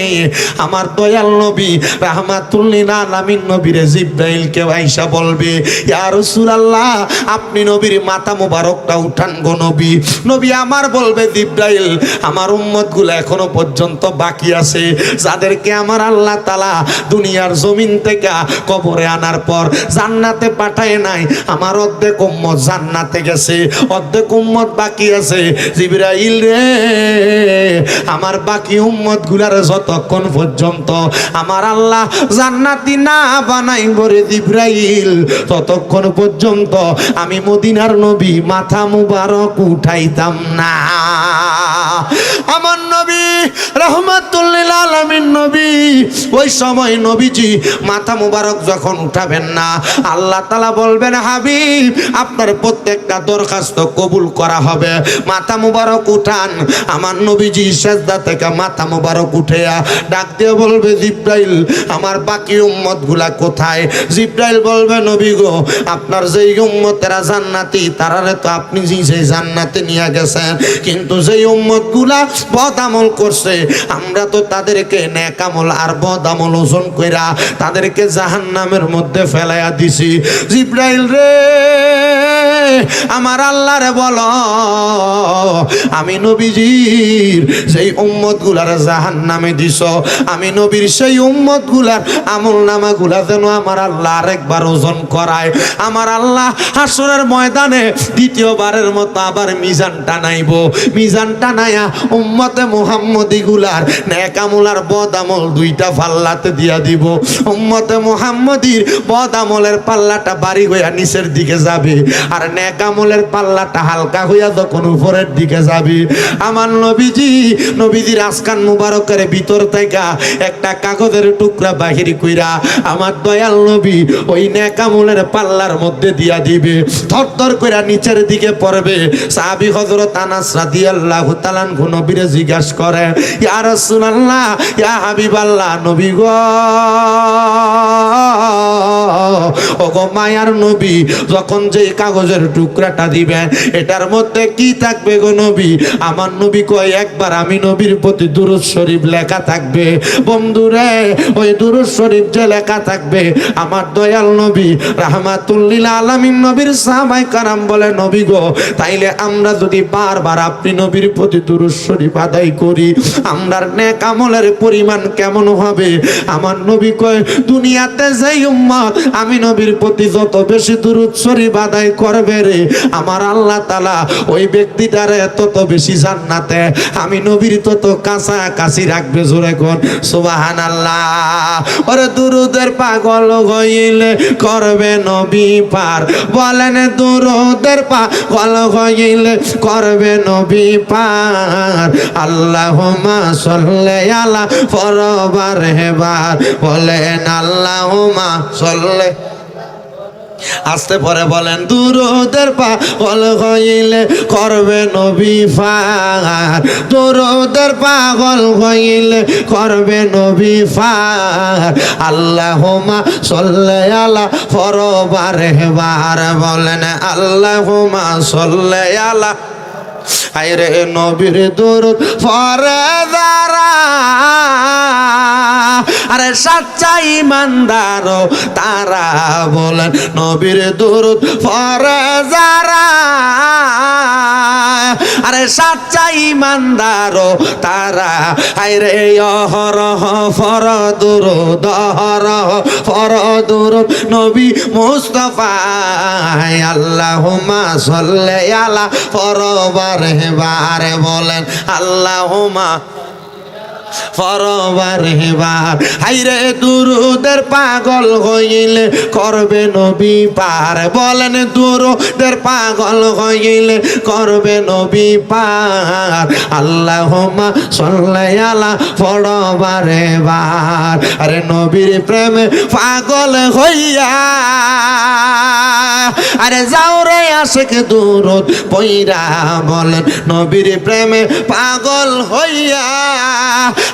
আমার দয়াল নবী রাহমাতুল লিল আলামিন নবীরে জিবরাইলকে আইসা বলবে, ইয়া রাসূলুল্লাহ, আপনি নবীর মাথা মুবারকটা উঠান গো নবী। নবী আমার বলবে, জিবরাইল, আমার উম্মতগুলো এখনো পর্যন্ত বাকি আছে, যাদেরকে আমার আল্লাহ তাআলা দুনিয়ার জমিন থেকে কবরে আনার পর জান্নাতে পাঠায় নাই। আমার অর্ধেক উম্মত জান্নাতে গেছে, অর্ধেক উম্মত বাকি আছে। জিবরাইল রে, আমার বাকি উম্মত গুলার যতক্ষণ পর্যন্ত আমার আল্লাহ জান্নাতি না বানাইব রে জিবরাইল, ততক্ষণ পর্যন্ত আমি মদিনার নবী মাথা মুবারক উঠাইতাম না। আমার নবী রাহমাতুল লিল আলামিন নবী ওই সময় নবীজি মাথা মুবারক যখন উঠাবেন না, আল্লাহ তাআলা বলবেন, হাবিব, আপনার প্রত্যেকটা দরখাস্ত কবুল করা হবে, মাথা মুবারক উঠান। আমার নবীজি সেজদা থেকে মাথা মুবারক উঠেয়া ডাক দিয়ে বলবে, জিবরাইল, আমার বাকি উম্মত গুলা কোথায়? জিবরাইল বলবে, নবী গো, আপনার যেই উম্মতেরা জান্নাতি তারারে তো আপনি সেই জান্নাতে নিয়ে গেছেন, কিন্তু যেই উম্মত গুলা বদ আমল করছে, আমরা তো তাদেরকে নেক আমল আর বদ আমল ওজন কইরা তাদেরকে জাহান্নামের মধ্যে ফেলাইয়া দিছি। জিবরাইল রে, আমার আল্লাহ রে বলো, আমি নবীজির সেই উম্মত গুলার জাহান্নামে দিছ, আমি নবীর সেই উম্মত গুলার আমল নামা গুলা যেন আমার আল্লাহ আরেকবার ওজন করায়। আমার আল্লাহ হাসরের ময়দানে দ্বিতীয়বারের মতো আবার মিজান টানাইব। মিজান টানায়া উম্মতে মুহাম্মদী গুলার নেক আমল আর বদ আমল দুইটা পাল্লাতে দিয়া দিব। উম্মতে মুহাম্মদীর বদ আমলের পাল্লাটা বাড়ি হইয়া নিচের দিকে যাবে, আর নেক আমলের পাল্লাটা হালকা হইয়া যখন উপরের দিকে যাবে, আমার নবীজির আসকান মুবারকের ভিতর থেকে একটা কাগজের টুকরা বাহির কইরা আমার দয়াল নবী ওই নেক আমলের পাল্লার মধ্যে দিয়া দিবে। থরথর কইরা নিচের দিকে পড়বে। সাহাবী হযরত আনাস রাদিয়াল্লাহু তাআলা আনহু নবীরে জিজ্ঞাসা করে, ইয়া রাসূলুল্লাহ, ইয়া হাবিবাল্লাহ, নবী গো, ওগো মায়ার নবী, যখন যেই কাগজের টুকরাটা দিবেন এটার মধ্যে কি থাকবে গো নবী? আমার নবী কয় একবার আমি নবীর প্রতি দুরূদ শরীফ লেখা থাকবে। বন্ধুরে, ওই দুরূদ শরীফ যে লেখা থাকবে, আমার দয়াল নবী রাহমাতুল লিল আলামিন নবীর সাহাবায়ে কারাম বলে নবী গো, তাইলে আমরা যদি বারবার আপনি নবীর প্রতি দুরূদ শরীফ আদায় করি, আমরার নেক আমলের পরিমাণ কেমন হবে? আমার নবী কয় দুনিয়াতে যেই উম্মত আমি নবীর প্রতি যত বেশি দুরূদ শরীফ আদায় করবে রে, আমার আল্লাহ তাআলা ওই ব্যক্তিটারে তত বেশি জান্নাতে আমি নবীর তত কাছাকাছি রাখবে। জোরে কোন সুবহানাল্লাহ। ওরে দুরুদের পাগল হইলে করবে নবী পার, বলেন দুরুদের পাগল হইলে করবে নবী পার। আল্লাহুম্মা সাল্লি আলা ফরবার হেবার, বলেন আল্লাহুম্মা সাল্লি। আস্তে পরে বলেন দুরুদের পাগল হইলে করবে নবী পার, দুরুদের পাগল হইলে করবে নবী পার। আল্লাহুম্মা সাল্লি আলা ফরবার হেবার, বলেন আল্লাহুম্মা সাল্লি আলা। আইরে নবীর দুরুদ পড়ে যারা, আরে সাচ্চা ইমানদার তারা, বলেন নবীর দুরুদ পড়ে যারা, আরে সাচ্চা ইমানদার তারা। আইরে অহরহ ফর দুরুদ, অহরহ ফর দুরুদ নবী মুস্তাফা। আল্লাহুম্মা সাল্লি আলা ফরবার হেবার, বলেন আল্লাহুম্মা ফরবার হেবার। হাইরে দুরুদের পাগল হইলে করবে নবী পার, বলেন দুরুদের পাগল হইলে করবে নবী পার। আল্লাহুম্মা সাল্লি আলা ফরবার হেবার। আরে নবীর প্রেমে পাগল হইয়া, আরে যাও রে আশিক দুরুদ পইরা, বলেন নবীর প্রেমে পাগল হইয়া,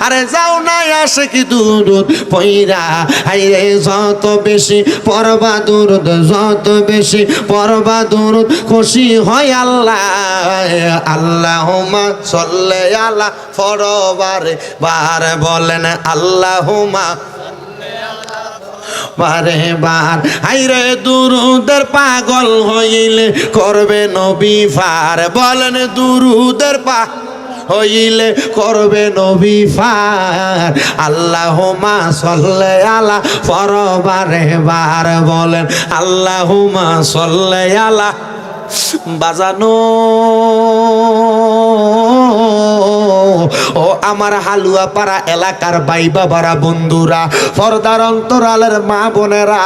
আরে যাও না আশিক দুরুদ পইরা। আইরে যত বেশি পড়বা দুরুদ, যত বেশি পড়বা দুরুদ খুশি হয় আল্লাহ। আল্লাহুম্মা সাল্লি আলা ফরবার বার, বলেন আল্লাহুম্মা বারে বার। আইরে দুরুদের পাগল হইলে করবে নবী পার, বলেন দুরুদের হইলে করবে নবী পার। আল্লাহুম্মা সাল্লি আলা ফরবার হেবার, বলেন আল্লাহুম্মা সাল্লি আলা। বাজানো ও আমার হালুয়া পাড়া এলাকার ভাই বাবারা, বন্ধুরা, পর্দার অন্তরালের মা বোনেরা,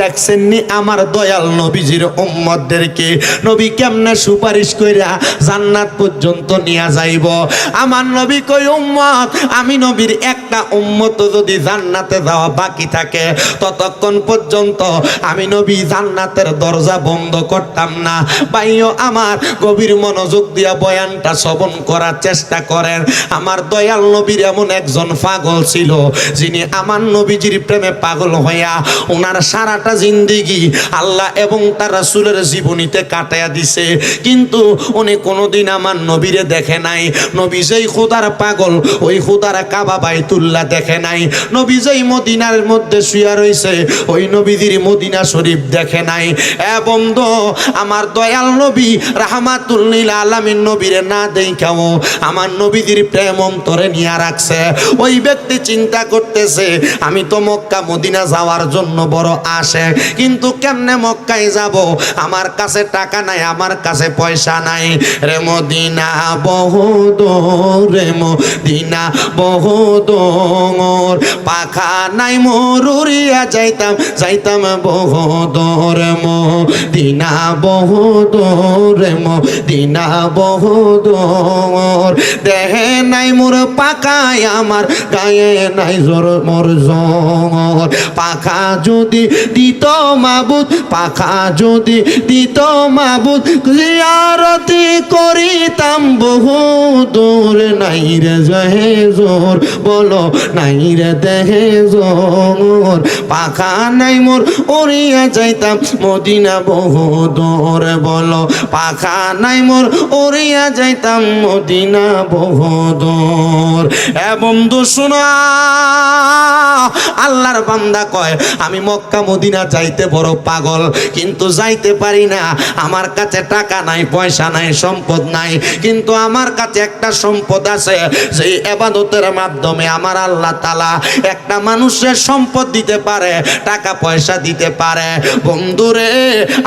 দেখছেন নি আমার দয়াল নবীজির উম্মতদেরকে নবী কেমনে সুপারিশ কইরা জান্নাত পর্যন্ত নিয়ে যাইব। আমার নবী কই উম্মত, আমি নবীর একটা উম্মত যদি জান্নাতে যাওয়া বাকি থাকে ততক্ষণ পর্যন্ত আমি নবী জান্নাতের দরজা বন্ধ করতাম না। ভাইও আমার গভীর মনোযোগ দিয়া বয়ানটা শ্রবণ করার চেষ্টা করেন। আমার দয়াল নবীর এমন একজন পাগল ছিল যিনি আমার নবীজির প্রেমে পাগল হইয়া ওনার সারাটা জিন্দেগি আল্লাহ এবং তার রাসূলের জীবনীতে কাটায়া দিছে, কিন্তু উনি কোনোদিন আমার নবীরে দেখে নাই। নবী যেই খোদার পাগল ওই খোদার কাবা বাইতুল্লাহ দেখে নাই। নবী যেই মদিনার মধ্যে শুয়া রইছে ওই নবীজির মদিনা শরীফ দেখে নাই। এ বন্ধু, আমার দয়াল নবী রাহমাতুল লিল আলামিন নবীরে না দেখাও আমার নবীজির প্রেম অন্তরে নিয়ে রাখছে। ওই ব্যক্তি চিন্তা করতেছে আমি তো মক্কা মদিনা যাওয়ার জন্য বড় আশে, কিন্তু কেমনে মক্কায় যাব, আমার কাছে টাকা নাই, আমার কাছে পয়সা নাই। রে মদিনা বহুদূর, রে মদিনা বহুদূর, পাখা নাই মোর উড়িয়া যাইতাম, যাইতাম বহুদূর। মদিনা বহুদূর, রে মদিনা বহুদূর, দেহে নাই মোর পাকায় আমার গায়ে নাই জোর মোর জোর পাখা যদি দিত মাবুদ পাখা যদি দিত মাবুদ জিয়ারতি করিতাম বহু দূর নাই রে জহে জোর বলো নাই রে দেহে জোর পাখা নাই মোর উড়িয়া যাইতাম মদিনা বহু দূর বলো পাখা নাই মোর উড়িয়া যাইতাম মদিনা বহু দূর এ বন্ধু শোনো আল্লাহর বান্দা কয় আমি মক্কা মদিনা যাইতে বড় পাগল কিন্তু যাইতে পারি না আমার কাছে টাকা নাই পয়সা নাই সম্পদ নাই কিন্তু আমার কাছে একটা সম্পদ আছে যে ইবাদতের মাধ্যমে আমার আল্লাহ তাআলা একটা মানুষের সম্পদ দিতে পারে টাকা পয়সা দিতে পারে বন্ধুরে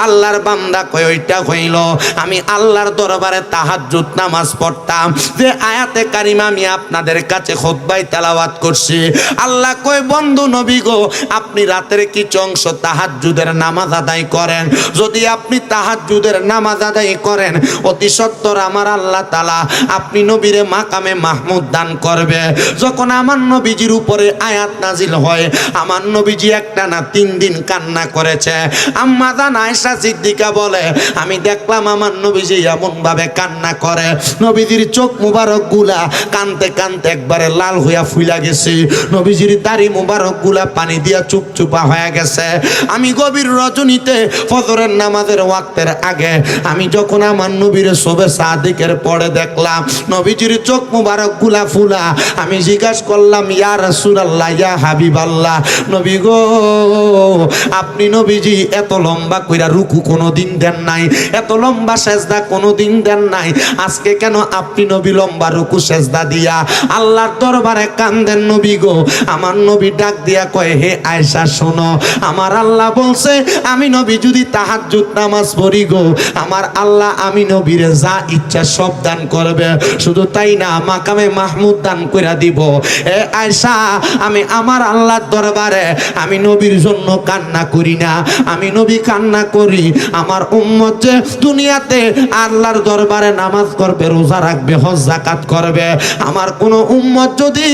আল্লাহর বান্দা কয় ওইটা হইল আমি আল্লাহর দরবারে তাহাজ্জুদ নামাজ পড়তাম যে আয়াতে কারিমা আমি আপনাদের কাছে খুতবায় তেলাওয়াত করছি আল্লাহ কয় বন্ধু নবী গো আপনি রাতের কিছু অংশ তাহাজ্জুদের নামাজ আদায় করেন যদি আপনি তাহাজ্জুদের নামাজ আদায় করেন অতি সত্বর আমার আল্লাহ তাআলা আপনি নবীরে মাকামে মাহমুদ দান করবে যখন আমার নবীজির উপরে আয়াত নাজিল হয় আমার নবীজি একটা না 3 দিন কান্না করেছে আম্মা জান আয়েশা সিদ্দিকা বলে আমি দেখলাম আমার নবীজি এমন ভাবে কান্না করে নবীজির চোখ মুবারক গুলা কানতে কানতে একবারে লাল হইয়া ফুইলা গেছে নবীজির দাড়ি মুবারক গুলা পানি দিয়া চুপচুপা হয়ে গেছে আমি গভীর রজনীতে ফজরের নামাজের ওয়াক্তের আগে আমি যখন আমার নবীর শোবে সাদিকের পরে দেখলাম নবীজির চোখ মুবারক গুলা ফুলা আমি জিজ্ঞাসা করলাম ইয়া রাসূলুল্লাহ ইয়া হাবিবাল্লাহ নবী গো আপনি নবীজি এত লম্বা কইরা রুকু কোনোদিন দেন নাই এত লম্বা সেজদা কোনোদিন দেন নাই আজকে কেন আপনি নবী লম্বা রুকু সেজদা দিয়া আল্লাহর দরবারে কান্দেন নবী গো আমার নবী ডাক দিয়া কয় হে আয়েশা শোনো আমার আল্লাহ বলছে আমি নবী যদি তাহাজ্জুদ নামাজ পড়ি গো আমার আল্লাহ আমি নবীরে যা ইচ্ছা সব দান করবে শুধু তাই না মাকামে মাহমুদ দান কইরা দিব এ আয়েশা আমি আমার আল্লাহর দরবারে আমি নবীর জন্য কান্না করি না আমি নবী কান্না করি আমার উম্মত যে দুনিয়াতে আল্লাহর দরবারে নামাজ করবে রোজা রাখবে হজ যাকাত করবে আমার কোন উম্মত যদি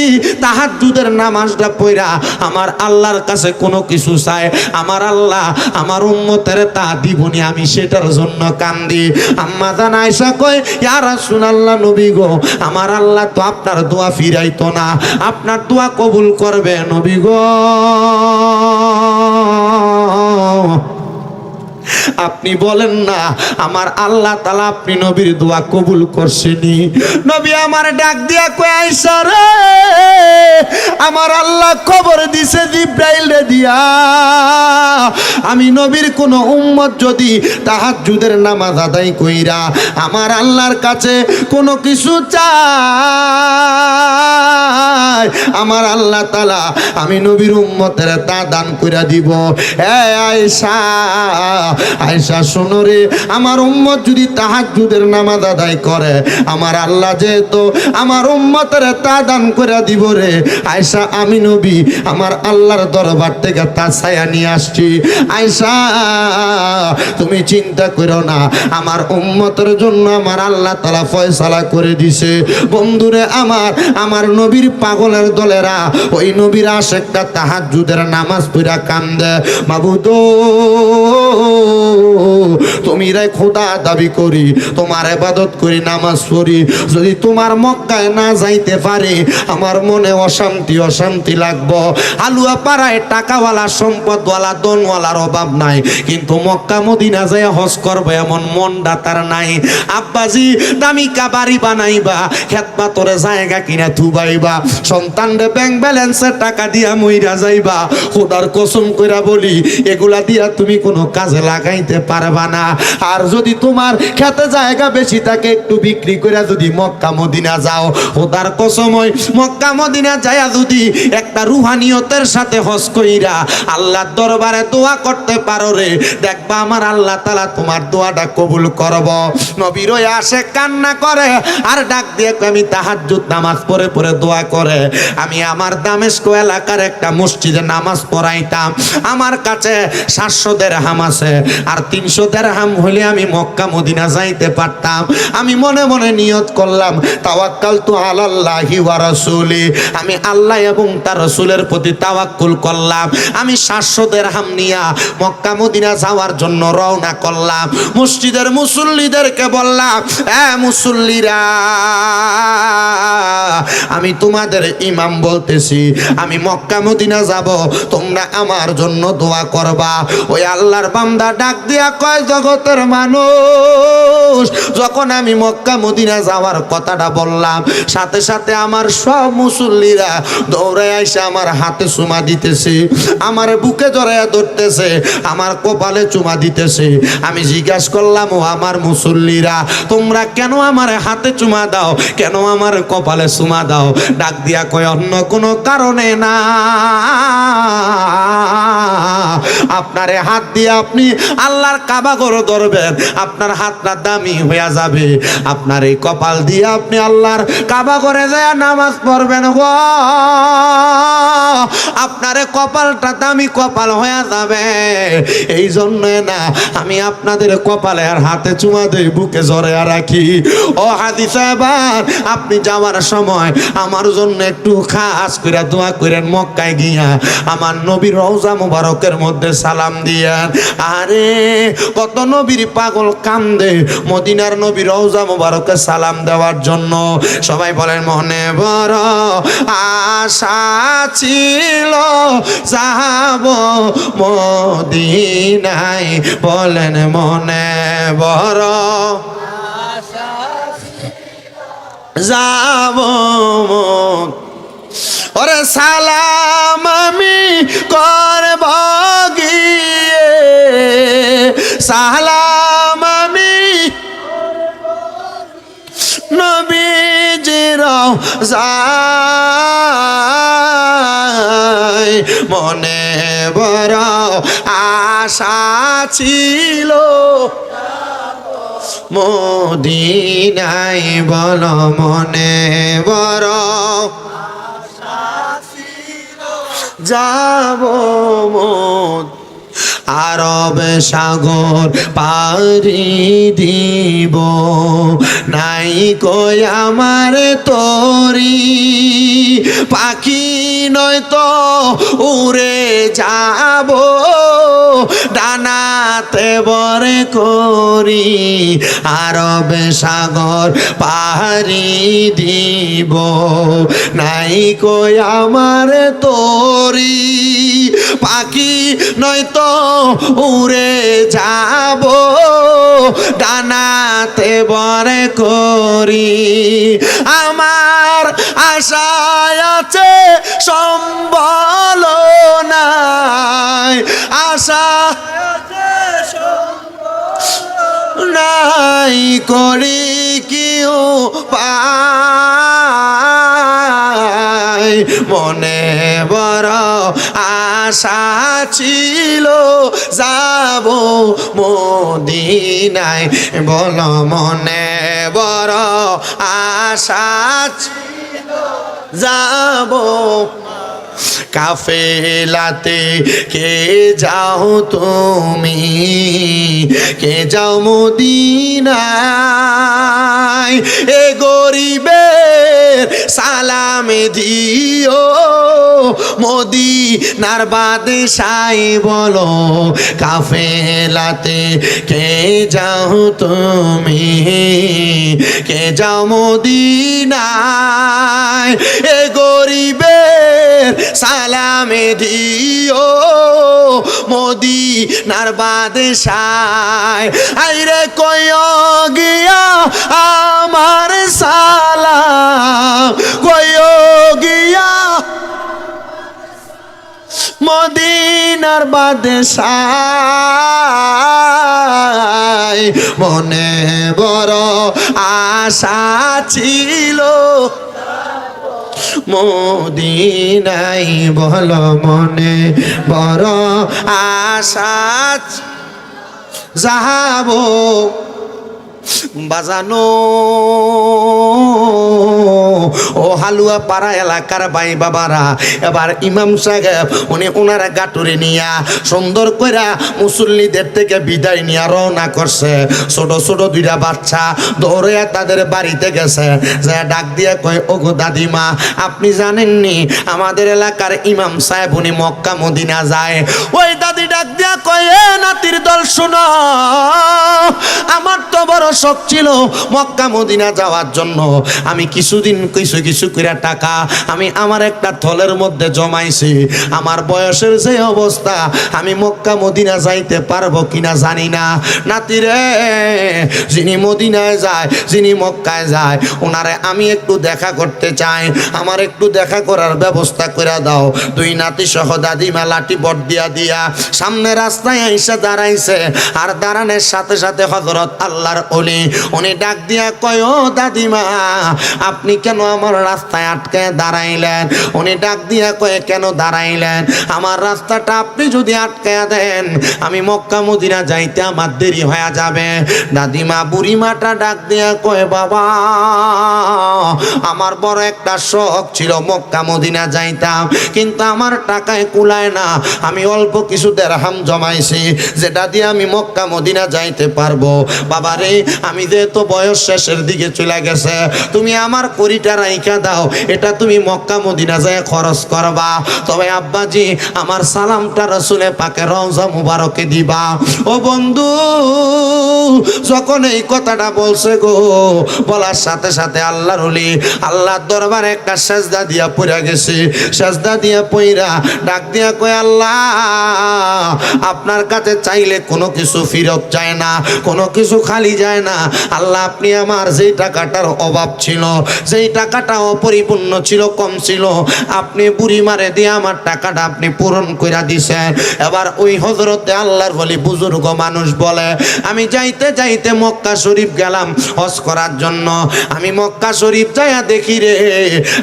তাহাজ্জুদের নামাজটা পড়া আমার আল্লাহর কাছে কোনো কিছু চায় আমার আল্লাহ আমার উম্মতের তা দিবনি আমি সেটার জন্য কান্দি আম্মা জান আয়েশা কয় ইয়া রাসূলুল্লাহ নবী গো আমার আল্লাহ তো আপনার দোয়া ফিরাইতো না আপনার দোয়া কবুল করবে নবী গো আপনি বলেন না আমার আল্লাহ তাআলা আপনি নবীর দোয়া কবুল করছেনি নবী আমার ডাক দিয়া কয় আয়েশা রে আমার আল্লাহ খবর দিছে জিবরাইল রে দিয়া আমি নবীর কোন উম্মত যদি তাহাজ্জুদের নামাজ আদায় কইরা আমার আল্লাহর কাছে কোনো কিছু চায় আমার আল্লাহ তাআলা আমি নবীর উম্মতের তা দান কইরা দিব এ আয়েশা আয়েশা শোনো রে আমার উম্মত যদি তাহাজ্জুদের নামাজ আদায় করে আমার আল্লাহ যেহেতু আমার উম্মতের তা দান করে দিব রে আয়েশা আমি নবী আমার আল্লাহর দরবার থেকে তা ছায়া নিয়ে আসছি আয়েশা তুমি চিন্তা করো না আমার উম্মতের জন্য আমার আল্লাহ তাআলা ফয়সালা করে দিছে বন্ধুরে আমার নবীর পাগলের দলেরা ওই নবীর আশিকটা তাহাজ্জুদের নামাজ পড়া কান্দে মাবুদ তুমি রে খোদা দাবি করি তোমার ইবাদত করি নামাজ পড়ি যদি তোমার মক্কায় না যাইতে পারি আমার মনে অশান্তি অশান্তি লাগবো আলুয়া পাড়ায় টাকাওয়ালা সম্পদওয়ালা দনওয়ালার অভাব নাই কিন্তু মক্কা মদিনা যায় হজ করবে এমন মনটা তার নাই আব্বাজি দামিকা বাড়ি বানাইবা খেতবা তোরে জায়গা কিনা থুবাইবা সন্তানরে ব্যাংক ব্যালেন্সে টাকা দিয়া মইরা যাইবা খোদার কসম কইরা বলি এগুলা দিয়া তুমি কোনো কাজে লাগাইতে পারবা না আর যদি তোমার খেতে জায়গা বেশি থাকে একটু বিক্রি করে যদি মক্কা মদিনা যাও খোদার কসম ওই মক্কা মদিনা যায়া যদি একটা রুহানিয়তের সাথে হজ কইরা আল্লাহর দরবারে দোয়া করতে পারো রে দেখবা আমার আল্লাহ তাআলা তোমার দোয়াটা কবুল করব নবীর ওই আসে কান্না করে আর ডাক দিয়ে আমি তাহাজ্জুদ নামাজ পড়ে পড়ে দোয়া করে আমি আমার দামেস্ক এলাকার একটা মসজিদে নামাজ পড়াইতাম আমার কাছে 700 দিরহাম আছে আর 300 দিরহাম হলে আমি মক্কা মদিনা যাইতে পারতাম। আমি মনে মনে নিয়ত করলাম, তাওয়াক্কালতু আলাল্লাহি ওয়া রাসূলি, আমি আল্লাহ এবং তার রাসূলের প্রতি তাওয়াক্কুল করলাম। আমি 700 দিরহাম নিয়া মক্কা মদিনা যাওয়ার জন্য রওনা করলাম। মসজিদের মুসল্লিদেরকে বললাম, মুসল্লিরা, আমি তোমাদের ইমাম বলতেছি, আমি মক্কা মদিনা যাব, তোমরা আমার জন্য দোয়া করবা। ওই আল্লাহর বান্দা ডাক দিয়া কয়, জগতের মানুষ, যখন আমি মক্কা মদিনা যাওয়ার কথাটা বললাম, সাথে সাথে আমার সব মুসল্লিরা দৌড়ে আইসে আমার হাতে চুমা দিতেছে, আমার বুকে জড়াইয়া ধরতেছে, আমার কপালে চুমা দিতেছে। আমি জিজ্ঞাসা করলাম, ও আমার মুসল্লিরা, তোমরা কেন আমার হাতে চুমা দাও, কেন আমার কপালে চুমা দাও? ডাক দিয়া কয়, অন্য কোনো কারণে না, আপনারে হাত দিয়ে আপনি আল্লাহর কাবা ঘর ধরবেন, আপনার হাতটা দামি হয়ে যাবে, আপনার এই কপাল দিয়ে আপনি আল্লাহর কাবা ঘরে যায় নামাজ পড়বেন গো, আপনার কপালটা দামি কপাল হয়ে যাবে। এই জন্য না আমি আপনাদের কপালে আর হাতে চুমা দেই, বুকে জড়াইয়া রাখি। ও হাদি সাহেবান, আপনি যাওয়ার সময় আমার জন্য একটু খাস করে দোয়া করেন, মক্কায় গিয়া আমার নবীর রওজা মুবারকের মধ্যে সালাম দিয়েন। আরে কত নবীর পাগল কান্দে মদিনার নবীর রওজা মুবারকে সালাম দেওয়ার জন্য। সবাই বলেন, মনে বড় আশা ছিল যাব মদিনায়, বলেন মনে বড় যাব। ওরে সালাম আমি করব গিয়ে, সালাম আমি নবীজির রওজায়, মনে বড় আশা ছিল মদিনায়, বল মনে বড় যাব আরব সাগর পাড়ি দিব, নাই কই আমার তরি, পাখি নয়তো উড়ে যাব, ডানাতে বরে করি, আরব সাগর পাড়ি দিব, নাই কই আমার তরি, পাখি নয়তো উড়ে যাব, ডানাতে বরে করি। আমার আশায় আছে সম্বল নাই, আশা নাই করি কেউ পাই, মনে বড় আশা ছিল যাব মদিনায়, বল মনে বড় আশা ছিল যাব। কাফেলাতে কে যাও তুমি, কে যাও মদিনায়, এ গরিবের সালাম দিও, মদিনার বাদশাহ বলো, কাফেলাতে কে যাও তুমি, কে যাও মদিনায়, এ গরিবের সালামে দিও, মদিনার বাদশাহ, আইরে কই গিয়া আমার সালাম, কই গিয়া মদিনার বাদশাহ, মনে বড় আশা ছিল মদিনায়, বল মনে বড় আশা যাবো। বাজানো ও হালুয়া পাড়া এলাকার ভাই বাবারা, এবার ইমাম সাহেব উনি ওনারা গাটুরে নিয়া সুন্দর কইরা মুসল্লিদের থেকে বিদায় নিয়ে রওনা করছে। ছোট ছোট দুইটা বাচ্চা দৌড়ে তাদের বাড়িতে গেছে, যে ডাক দিয়ে কয়, ওগো দাদিমা, আপনি জানেননি আমাদের এলাকার ইমাম সাহেব উনি মক্কা মদিনা যায়। ওই দাদি ডাক দিয়া কয়, এ নাতির দল শোনো, আমার তো বড় শখ ছিল মক্কা মদিনা যাওয়ার জন্য। আমি কিছুদিন কিছু করে টাকা আমি আমার একটা থলের মধ্যে জমাইছি। আমার বয়সের যে অবস্থা, আমি মক্কা মদিনা যাইতে পারবো কিনা জানি না। নাতিরে, যিনি মদিনায় যায়, যিনি মক্কায় যায়, ওনারে আমি একটু দেখা করতে চাই, আমার একটু দেখা করার ব্যবস্থা করে দাও। দুই নাতি সহ দাদিমা লাঠি বট দিয়া দিয়া সামনে রাস্তায় আইসা দাঁড়াইছে। আর দাঁড়ানোর সাথে সাথে হযরত আল্লাহর ওলি উনি ডাক দিয়া কয়, ও দাদিমা, আপনি কেন আমার রাস্তায় আটকে দাঁড়াইলেন? উনি ডাক দিয়া কয়, কেন দাঁড়াইলেন? আমার রাস্তাটা আপনি যদি আটকে দেন, আমি মক্কা মদিনা যাইতে আমার দেরি হয়ে যাবে। দাদিমা বুড়িমাটা ডাক দিয়া কয়, বাবা, আমার বড় একটা শখ ছিল মক্কা মদিনা যাইতাম, কিন্তু আমার টাকায় কুলায় না। আমি অল্প কিছু দেরহাম জমাইছি, যেটা দিয়ে আমি মক্কা মদিনা যাইতে পারবো। বাবা রে, আমি যেহেতু বয়স শেষের দিকে চলে গেছে, তুমি আমার কড়িটা রাইখা দাও, এটা তুমি মক্কা মদিনা যায় খরচ করবা। তবে আব্বাজি, আমার সালামটা রাসূলে পাকের রওজা মুবারকে দিবা। ও বন্ধু, যখন এই কথাটা বলছে গো, বলার সাথে সাথে আল্লাহর ওলি আল্লাহর দরবারে একটা সেজদা দিয়া পড়ে গেছে। সেজদা দিয়া পইরা ডাক দিয়া কয়, আল্লাহ, আপনার কাছে চাইলে কোনো কিছু ফেরত যায় না, কোনো কিছু খালি যায় না। আল্লাহ, আপনি আমার যেই টাকাটার অভাব ছিল, যেই টাকাটা অপরিপূর্ণ ছিল, কম ছিল, আপনি বুড়ি মারে দিয়ে আমার টাকাটা আপনি পূরণ কইরা দিছেন। এবার ওই হযরতে আল্লাহর ওলি বুজুর্গ মানুষ বলে, আমি যাইতে যাইতে মক্কা শরীফ গেলাম হজ করার জন্য। আমি মক্কা শরীফ যাইয়া দেখি রে,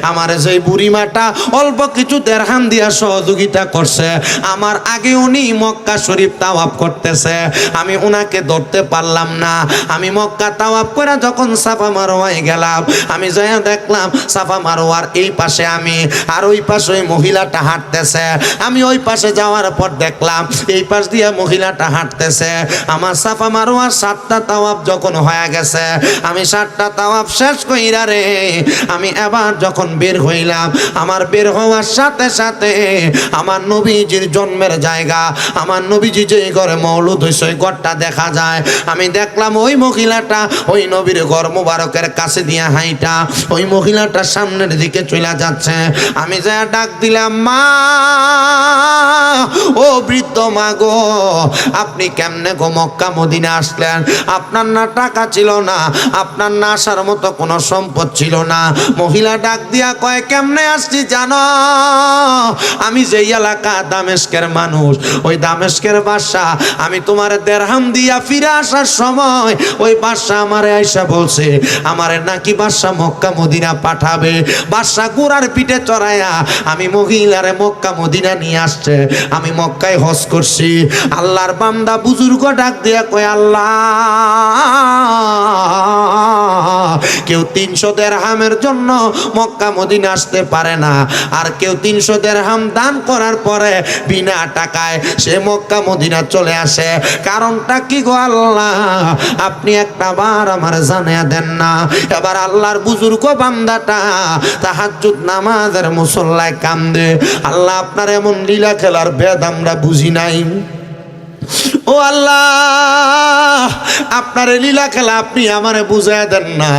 আমার যেই বুড়িমাটা অল্প কিছু দেরহাম দিয়া সহযোগিতা করছে, আমার আগে উনি মক্কা শরীফ তাওয়াফ করতেছে। আমি উনাকে ধরতে পারলাম না। আমি মক্কা তাওয়াফ করে যখন সাফা মারওয়ায় গেলাম, আমি যাইয়া দেখলাম সাফা মারওয়ার এই পাশে আমি, আর ওই পাশে ওই মহিলাটা হাঁটতেছে। আমি ওই পাশে যাওয়ার পর দেখলাম এই পাশ দিয়ে মহিলাটা হাঁটতেছে। আমার সাফা মারওয়ার 7টা তাওয়াফ যখন হয়ে গেছে, আমি 7টা তাওয়াফ শেষ কইরা রে, আমি এবার যখন বের হইলাম, আমার বের হওয়ার সাথে সাথে আমার নবীজির জন্মের জায়গা, আমার নবীজি যে ঘরে মওলুদ হইছে ওই ঘরটা দেখা যায়। আমি দেখলাম ওই মহিলাটা ওই নবীর ঘর মুবারকের কাছে দিয়া হাইটা ওই মহিলাটার সামনের দিকে চলে যাচ্ছে। আমি যা ডাক দিলাম, মা, ও বৃদ্ধ মা গো, আপনি কেমনে গো মক্কা মদিনা আসলেন? আপনার না টাকা ছিল না, আপনার না আসার মতো কোনো সম্পদ ছিল না। মহিলা ডাক দিয়া কয়, কেমনে আসছি জানো? আমি যেই এলাকা দামেস্কের মানুষ, ওই দামেস্কের বাদশা, আমি তোমার দেরহাম দিয়া ফিরে আসার সময় ওই বাদশা আমারে আইসা বলছে, আমারে নাকি বাদশা মক্কা মদিনা পাঠাবে। বাদশা ঘোড়ার পিঠে চড়াইয়া আমি মহিলারে মক্কা মদিনা নিয়ে আসছে। আমি মক্কায় হজ করছি। আল্লাহর বান্দা বুজুর্গ ডাক দিয়া কয়, আল্লাহ, কেউ 300 দেরহামের জন্য মক্কা মদিনা আসতে পারে না, আর কেউ 300 দেরহাম দান করার পরে বিনা টাকায় সে মক্কা মদিনা চলে আসে। কারণটা কি গো আল্লাহ? আপনি একটা বার আমার জানিয়ে দেন না। এবার আল্লাহর বুজুর্গ বান্দাটা তাহাজ্জুদ নামাজের মুসল্লায় কান্দে, আল্লাহ, আপনার এমন লীলা খেলার ভেদ আমরা বুঝি নাই। ও আল্লাহ, আপনার লীলা খেলা আপনি আমারে বুঝায় দেন না।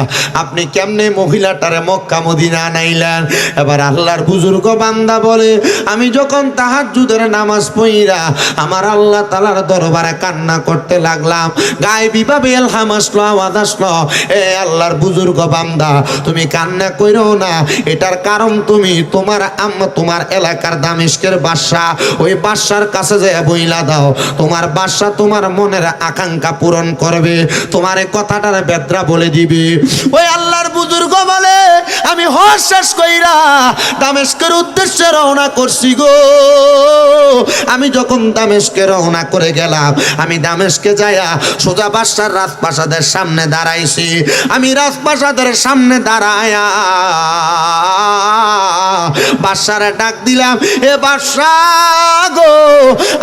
আপনি কেমনে মহিলাটারে মক্কা মদিনা আনাইলেন? এবার আল্লাহর বুজুর্গ বান্দা বলে, আমি যখন তাহাজ্জুদের নামাজ পড়িরা আমার আল্লাহ তাআলার দরবারে কান্না করতে লাগলাম, গায়েবী ভাবে ইলহাম আসলো, আওয়াজ আসলো, এ আল্লাহর বুজুর্গ বান্দা, তুমি কান্না কইরো না। এটার কারণ তুমি তোমার তোমার এলাকার দামেস্কের বাদশা, ওই বাদশার কাছে যে বইলা দাও, তোমার বাদশা বাদশাহ তোমার মনের আকাঙ্ক্ষা পূরণ করবে, তোমার এই কথাটার বেদরা বলে দিবে। ওই আল্লাহর বুজুর্গ বলে আমি হজ শেষ কইরা দামেস্কের উদ্দেশ্যে রওনা করছি গো। আমি যখন দামেস্কে রওনা করে গেলাম, আমি দামেস্কে যাইয়া সোজা বাদশার রাজপ্রাসাদের সামনে দাঁড়াইছি। আমি রাজপ্রাসাদের সামনে দাঁড়ায়া বাদশারে ডাক দিলাম, এ বাদশাহ গো,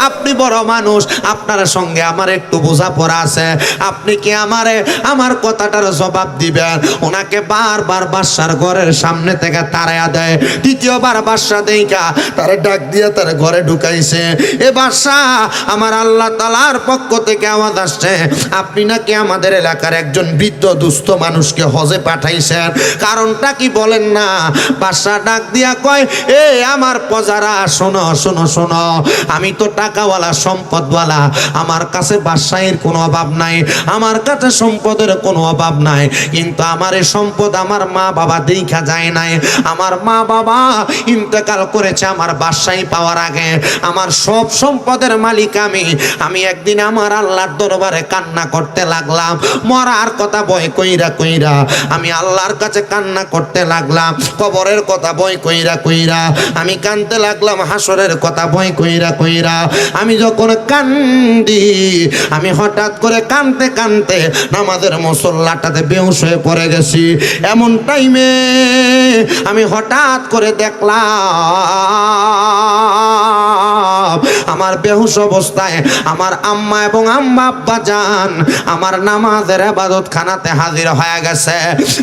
আপনি বড় মানুষ, আপনার সঙ্গে আমার একটু বোঝাপড়া আছে, আপনি কি আমারে আমার কথাটার জবাব দিবেন? ওনাকে বারবার বাদশার ঘরের সামনে থেকে তাড়াইয়া দেয়। দ্বিতীয়বার বাদশা দেইকা তারে ডাক দিয়ে তার ঘরে ঢুকাইছে। এ বাদশা, আমার আল্লাহ তাআলার পক্ষ থেকে আওয়াজ আসছে, আপনি নাকি আমাদের এলাকার একজন বৃদ্ধ দুস্থ মানুষকে হজে পাঠাইছেন, কারণটা কি বলেন না? বাদশা ডাক দিয়া কয়, এ আমার প্রজারা, শোনো শোনো শোনো, আমি তো টাকাওয়ালা সম্পদওয়ালা, আমার কাছে বাদশাহীর কোনো অভাব নাই, আমার কাছে সম্পদের কোনো অভাব নাই, কিন্তু আমার এই সম্পদ আমার মা বাবা দেখা যায় নাই। আমার মা বাবা ইন্তেকাল করেছে আমার বাদশাহী পাওয়ার আগে। আমার সব সম্পদের মালিক আমি একদিন আমার আল্লাহর দরবারে কান্না করতে লাগলাম, মরার কথা ভয় কইরা কইরা আমি আল্লাহর কাছে কান্না করতে লাগলাম, কবরের কথা ভয় কইরা কইরা আমি কাঁদতে লাগলাম, হাসরের কথা ভয় কইরা কইরা আমি যখন কান্দি, আমি হঠাৎ করে কাঁদতে কাঁদতে নামাজের মুসল্লাটাতে বেহুশ হয়ে পড়ে গেছি। এমন টাইমে আমি হঠাৎ করে দেখলাম আমার বেহুশ অবস্থায় আমার আম্মা এবং আম্মা আব্বা জান আমার নামাজের ইবাদত খানাতে হাজির হয়ে গেছে।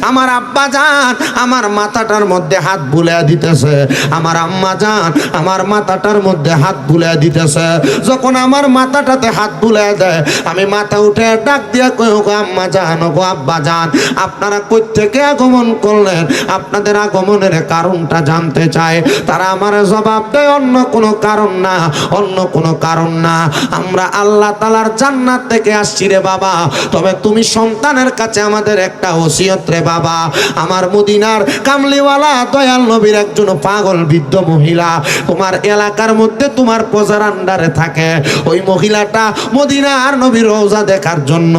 আমার আব্বা জান আমার মাথাটার মধ্যে হাত বুলিয়ে দিতেছে, আমার আম্মা জান আমার মাথাটার মধ্যে হাত বুলিয়ে দিতেছে। যখন আমার মাথাটাতে হাত বুলিয়ে দেয়, আমি মাথা উঠে ডাক দিয়া কই, গো আম্মা জান, গো আব্বা জান, আপনারা কই থেকে আগমন করলেন? আপনাদের আগমনের কারণটা জানতে চাই। তারা আমার জবাব দেয়, অন্য কোনো কারণ না, অন্য কোনো কারণ না, আমরা আল্লাহ তাআলার জান্নাত থেকে আসছি রে বাবা, তবে তুমি সন্তানের কাছে আমাদের একটা ওসিয়ত রে বাবা। আমার মদিনার কামলিওয়ালা দয়াল নবীর একজন পাগল বৃদ্ধ মহিলা তোমার এলাকার মধ্যে তোমার প্রজার আন্ডারে থাকে। ওই মহিলাটা মদিনার নবীর রওজা দেখার জন্য,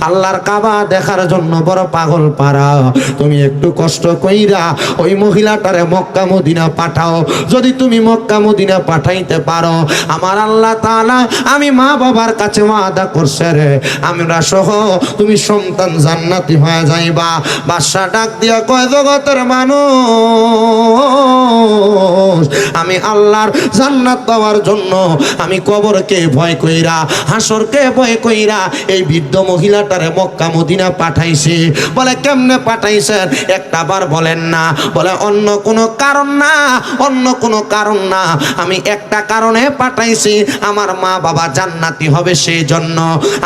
আল্লাহর কাবা দেখার জন্য বড় পাগল পারা। তুমি একটু কষ্ট কইরা ওই মহিলাটারে মক্কা মদিনা পাঠাও। যদি তুমি মক্কা মদিনা পাঠাইতে পারো, আমার আল্লাহ তাআলা আমি মা বাবার কাছে ওয়াদা করছে রে, আমরা সহ তুমি সন্তান জান্নাতি হয়ে যাইবা। বাদশা ডাক দিয়া কয়, জগতের মানুষ, আমি আল্লাহর জান্নাত পাওয়ার জন্য আমি কবরকে ভয় কইরা, হাসরকে ভয় কইরা এই বৃদ্ধ মহিলাটারে মক্কা মদিনা পাঠাইছি। বলে কেমনে পাঠাইছেন? একটা বার বলেন না। বলে অন্য কোনো কারণ না, অন্য কোনো কারণ না, আমি একটা কারণে পাঠাইছি, আমার মা বাবা জান্নাতি হবে সেই জন্য,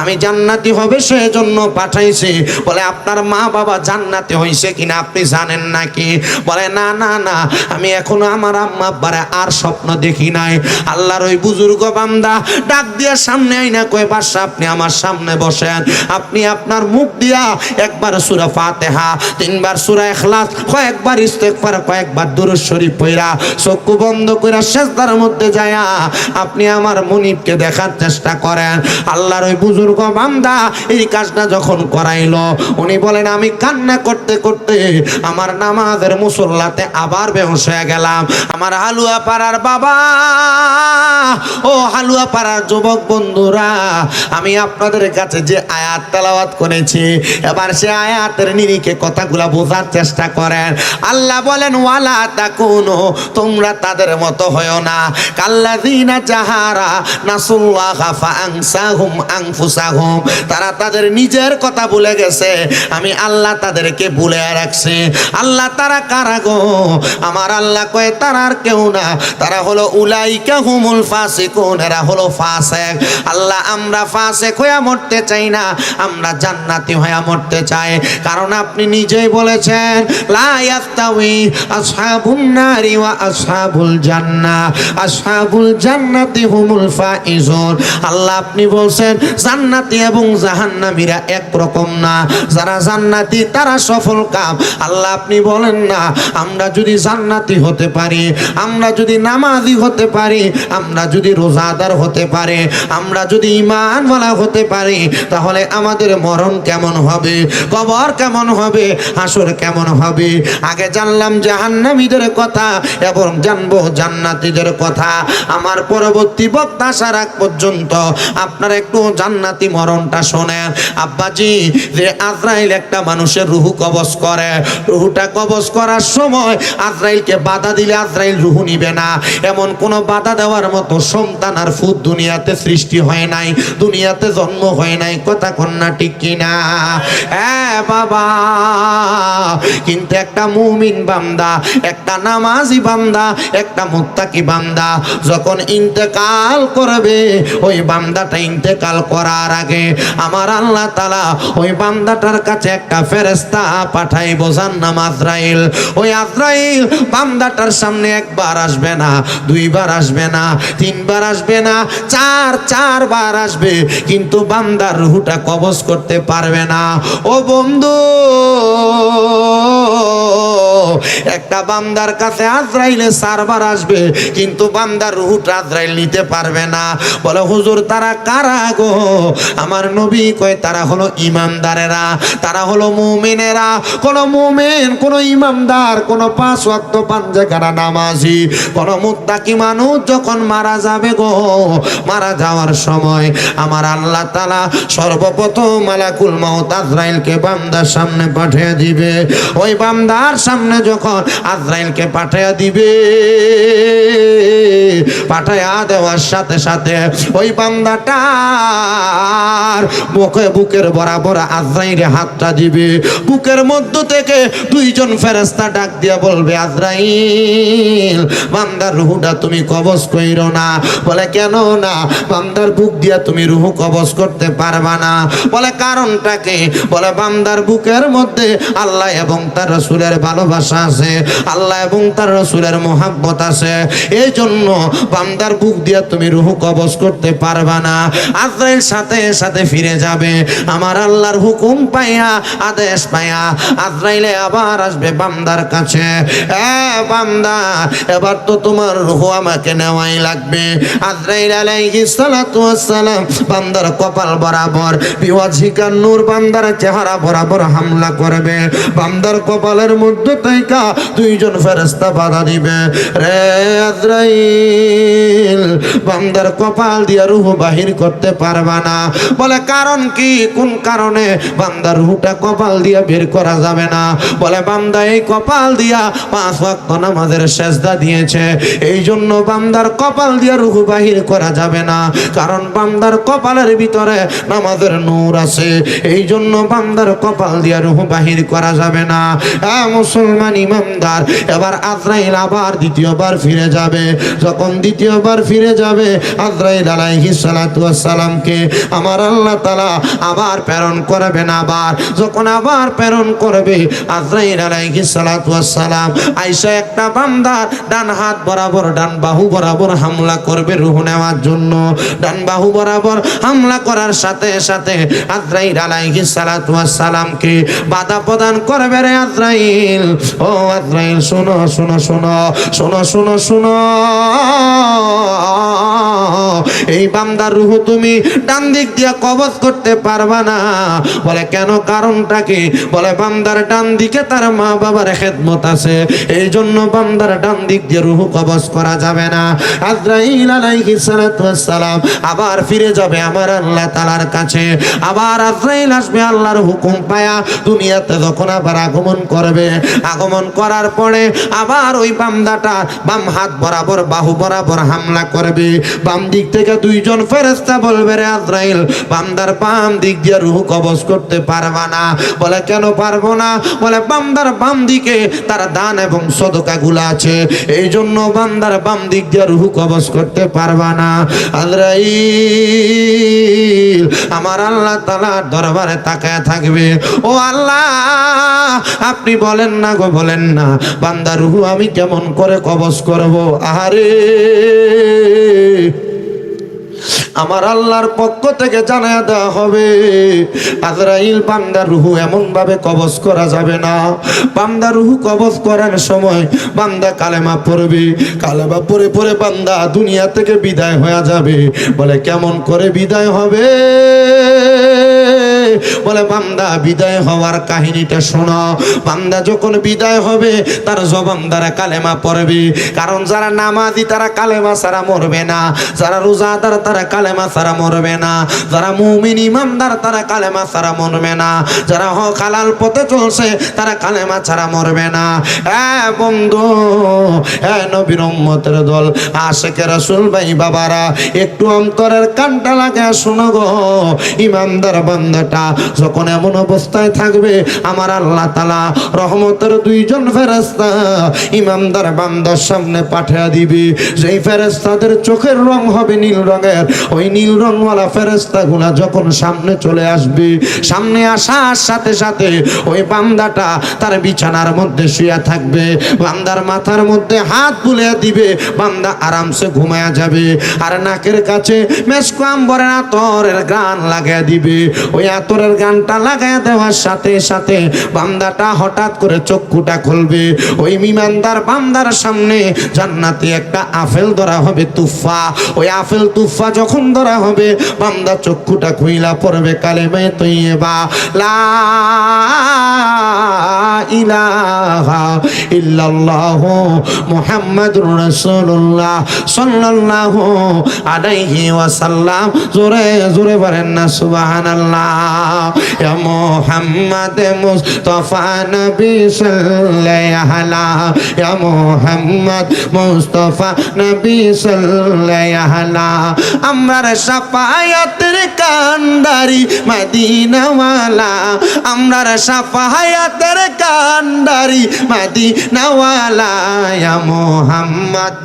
আমি জান্নাতি হবে সেই জন্য পাঠাইছি। বলে আপনার মা বাবা জান্নাতি হইছে কিনা আপনি জানেন নাকি? বলে না না না, আমি এখনো আমার আম্মা আব্বারে আর স্বপ্ন দেখি নাই। আল্লাহর ওই বুজুর্গ বান্দা ডাক দিয়ে সামনে আইনা কয়, বাদশা আপনি আমার সামনে বসেন, আপনি আপনার মুখ দিয়া একবার সূরা ফাতিহা, 3 বার সূরা ইখলাস, কয়েকবার ইস্তেগফার, কয়েকবার দুরূদ শরীফ পড়া, চক্ষু বন্ধ কইরা সিজদার মধ্যে যায়া আপনি আমার মুনিবকে দেখার চেষ্টা করেন। আল্লাহর ওই বুজুর্গ বান্দা এই কাজটা যখন করাইলো, উনি বলেন আমি কান্না করতে করতে আমার নামাজের মুসল্লাতে আবার বেহুশ হয়ে গেলাম। আমার হালুয়া পাড়ার বাবা, ও হালুয়া পাড়ার যুবক বন্ধুরা, আমি আপনাদের কাছে যে আয়াত তেলাওয়াত করেছি, এবার সে আয়াতের নিরিখে কথাগুলা বোঝার চেষ্টা করেন। আল্লাহ বলেন, ওয়ালা তাকুনু, তোমরা তাদের মতো হয়ো না, কাল্লাযিনা জাহারা নাসুল্লাহা ফাআনসাহুম আনফুসাহুম, তারা তাদের নিজের কথা ভুলে গেছে, আমি আল্লাহ তাদেরকে ভুলে রাখছি। আল্লাহ তারা কারা গো? আমার আল্লাহ কয় তারা আর কেউ না, তারা হলো উলাইকা হুমুল ফাসিকুন, এরা হলো ফাসিক। আল্লাহ আমরা ফাসিক হয়ে মরতে চাই না, আমরা জান্নাতি হয়ে মরতে চাই। কারণ আপনি নিজেই বলেছেন, লা ইয়াস্তাউই আসহাবুন নারি ওয়া আসহাবুল জান্নাহ, আসহাবুল জান্নাতি হুমুল ফাইজুন। আল্লাহ আপনি বলছেন জান্নাতি এবং জাহান্নামীরা একরকম না, যারা জান্নাতি তারা সফল কাম। আল্লাহ আপনি বলেন না আমরা যদি জান্নাতি হতে পারি, আমরা যদি নামাজি হতে পারি, আমরা যদি রোজাদার হতে পারি, আমরা যদি ঈমানওয়ালা হতে পারি, তাহলে আমাদের মরণ কেমন হবে, কবর কেমন হবে, হাসর কেমন হবে। আগে জানলাম জাহান্নামীদের কথা এবং জানবো জান্নাতীদের কথা। আমার পরবর্তী বক্তা আসার আগ পর্যন্ত আপনারা একটু জান্নাতি মরণটা শোনেন। আব্বাজি, যে আজরাইল একটা মানুষের রুহু কবজ করে, রুহুটা কবজ করার সময় আজরাইলকে বাধা দিলে আজরাইল রুহু নিবে না, এমন কোন বাধা দেওয়ার মতো সন্তান আর ফুত দুনিয়াতে সৃষ্টি হয় নাই, দুনিয়াতে জন্ম হয় নাই। কথা কন্যা ঠিক কিনা? হ্যাঁ বাবা, কিন্তু একটা মুমিন বান্দা, একটা নামাজি বান্দা, একটা মুত্তাকি বান্দা যখন ইন্তেকাল করবে, ওই বান্দাটা ইন্তেকাল করার আগে আমার আল্লাহ তাআলা ওই বান্দাটার কাছে একটা ফেরেশতা পাঠাইব, যার নাম আজরাইল। ওই আজরাইল বান্দাটার সামনে একবার আসবে না, দুইবার আসবে না, তিনবার আসবে না, চারবার আসবে, কিন্তু বান্দার রূহটা কবজ করতে পারবে না। ও বন্ধু, একটা বান্দার কাছে আজরাইলে 4 বার আসবে, কিন্তু বান্দার রূহটা আজরাইল নিতে পারবে না। বলে হুজুর তারা কারা গো? আমার নবী কয় তারা হলো ইমানদারেরা, তারা হলো মুমিনেরা। কোন মুমিন, কোন ইমানদার, কোন 5 ওয়াক্ত পাঁচগানা নামাজি, কোন মুত্তাকি মানুষ যখন মারা যাবে গো, মারা যাওয়ার সময় আমার আল্লাহ তাআলা সর্বপ্রথম মালাকুল মাউত আজরাইলকে বান্দার সামনে পাঠিয়ে দিবে। ওই বান্দার সামনে যখন আজরাইলকে পাঠিয়ে দিবে, পাঠায়া দেওয়ার সাথে সাথে ওই বান্দাটার বুকের বরাবর আজরাইলে হাতটা দিবে। বুকের মধ্য থেকে 2 জন ফেরেশতা ডাক দিয়া বলবে, আজরাইল বান্দার রূহটা তুমি কবজ কইরো না। বলে কেন না? বান্দার বুক দিয়া তুমি রূহ কবজ করতে পারবা না। বলে কারণটা কি? বলে বান্দার বুকের মধ্যে আল্লাহ এবং তার রাসূলের ভালোবাসা আছে, আল্লাহ এবং তার রাসূলের মহব্বত আছে, এই জন্য বান্দার বুক দিয়া তুমি রূহ কবজ করতে পারবা না। আজরাইল সাথে সাথে ফিরে যাবে, আমার আল্লাহর হুকুম পাইয়া, আদেশ পাইয়া আজরাইলে আবার আসবে বান্দার কাছে। বান্দা, এবার তো তোমার রূহ আমাকে নেওয়াই লাগবে। আজরাইল আলাইহিস সালাতু ওয়াস সালাম বান্দার কপাল বরাবর বিওয়াজিকার নূর বান্দার চেহারা বরাবর হামলা করবে। বান্দার কপালের মধ্যে থেকে 2 জন ফেরেশতা বাধা দিবে, রে আজরাইল বান্দার কপাল দিয়া রূহ বাহির করতে পারবা না। বলে কারণ কি? কোন কারণে বান্দার রূহটা কপাল দিয়া বের করা যাবে না? বলে বান্দা এই কপাল দিয়া 5 ওয়াক্ত নামাজের সেজদা দিয়েছে, এই জন্য বান্দার কপাল দিয়া রূহ বাহির করা যাবে না। কারণ বান্দার কপালের ভিতরে নামাজের নূর আছে, এই জন্য বান্দার কপাল দিয়া রূহ বাহির করা যাবে না। মুসলমান ইমানদার, এবার আজরাইল আবার দ্বিতীয়বার ফিরে যাবে। যখন দ্বিতীয়বার ফিরে যাবে, আজরাইল আলাইহিস সালাতু ওয়াস সালামকে আমার আল্লাহ তাআলা আবার প্রেরণ করবেন। আবার যখন আবার প্রেরণ করবে, আজরাইল আলাইহিস সালাতু ওয়াস সালাম আয়েশা একটা বান্দার ডান হাত বরাবর, ডান বাহু বরাবর হামলা করবে রূহ নেওয়ার জন্য। ডান বাহু বরাবর হামলা করার সাথে সাথে আজরাইল আলাইহিস সালাতু ওয়াস সালামকে বাধা প্রদান করবে। রে আজরাইল, ও আজরাইল শোনো শোনো শোনো শোনো শোনো শোনো, এই বান্দার রূহ তুমি ডান দিক দিয়ে কবজ করতে পারবা না। বলে কেন? কারণটা কি? বলে বান্দার ডান দিকে তার মা বাবার খেদমত আছে, এই জন্য বান্দার ডান দিক দিয়ে রূহ কবজ করা যাবে না। আজরাইল আলাইহিস সালাতু ওয়াস সালাম আবার ফিরে যাবে আমার আল্লাহ তাআলার কাছে। আবার আজরাইল আসবে আল্লাহর হুকুম পায়া দুনিয়াতে। যখন আবার আগমন করবে, আগমন করার পরে আবার ওই বান্দাটা বাম হাত বরাবর, বাহু বরাবর হামলা করবে। বাম দিক থেকে 2 জন ফেরেশতা বলবে, রে আজরাইল বান্দার বাম দিক দিয়ে রূহ কবজ করতে পারবা না। বলে কেন পারবো না? বলে বান্দার বাম দিকে তার দান এবং সদকা গুলা আছে, এই জন্য বান্দার বাম দিক দিয়ে রূহ কবজ করতে পারবা না। আজরাইল আমার আল্লাহ তাআলার দরবারে তাকায় থাকবে, ও আল্লাহ আপনি বলেন না গো বলেন না বান্দার রূহ আমি কেমন করে কবজ করব? আহারে আমার আল্লাহর পক্ষ থেকে জানায়া দেওয়া হবে আজরাইল বান্দার রূহ এমন ভাবে কবজ করা যাবে না। বান্দার রূহ কবজ করার সময় বান্দা কালেমা পড়বে, কালেমা পড়ে পড়ে বান্দা দুনিয়া থেকে বিদায় হয়ে যাবে। বলে কেমন করে বিদায় হবে? বলে বান্দা বিদায় হওয়ার কাহিনীটা শোনো। বান্দা যখন বিদায় হবে তার জবান দ্বারা কালেমা পড়বে, কারণ যারা নামাজি তারা কালেমা ছাড়া মরবে না, যারা রোজাদার তারা কালেমা ছাড়া মরবে না, যারা মুমিন ইমানদার তারা কালেমা ছাড়া মরবে না, যারা হক হালাল পথে চলছে তারা কালেমা ছাড়া মরবে না। বন্ধু, নবীর উম্মতের দল, আশিকে রাসূল ভাই বাবারা, একটু অন্তরের কানটা লাগা শোনো গো। ইমানদার বান্দাটা যখন এমন অবস্থায় থাকবে আমার আল্লাহ তাআলা রহমতের দুইজন ফেরেশতা ইমানদার বান্দার সামনে পাঠিয়ে দিবে। যেই ফেরেশতাদের চোখের রং হবে নীল রঙের, ওই নীল রংওয়ালা ফেরেশতাগুলা যখন সামনে চলে আসবে, সামনে আসার সাথে সাথে ওই বান্দাটা তার বিছানার মধ্যে শুয়ে থাকবে, বান্দার মাথার মধ্যে হাত বুলিয়ে দিবে, বান্দা আরামসে ঘুমায়া যাবে। আর নাকের কাছে মেশক আম্বরের আতরের গান লাগিয়ে দিবে। ওই আতরের গানটা লাগায় দেওয়ার সাথে সাথে বান্দাটা হঠাৎ করে চক্ষুটা খুলবে। ওই ইমানদার বান্দার সামনে জান্নাতি একটা আপেল ধরা হবে, তুফা। ওই আপেল তুফা যখন ধরা হবে বান্দা চক্ষুটা খুইলা পড়বে কালেমা তৈয়বা, লা ইলাহা ইল্লাল্লাহ মুহাম্মাদুর রাসূলুল্লাহ সাল্লাল্লাহু আলাইহি ওয়াসাল্লাম। জোরে জোরে বলেন না সুবহানাল্লাহ। ইয়া মুহাম্মদ মুস্তাফা নবী সাল্লাল্লাহু আলাইহি, ইয়া মুহাম্মদ মুস্তাফা নবী সাল্লাল্লাহু আলাইহি। আমরার শাফায়াতের কান্ডারি মদিনাওয়ালা, আমরার শাফায়াতের কান্ডারি মদিনাওয়ালা। ইয়া মুহাম্মদ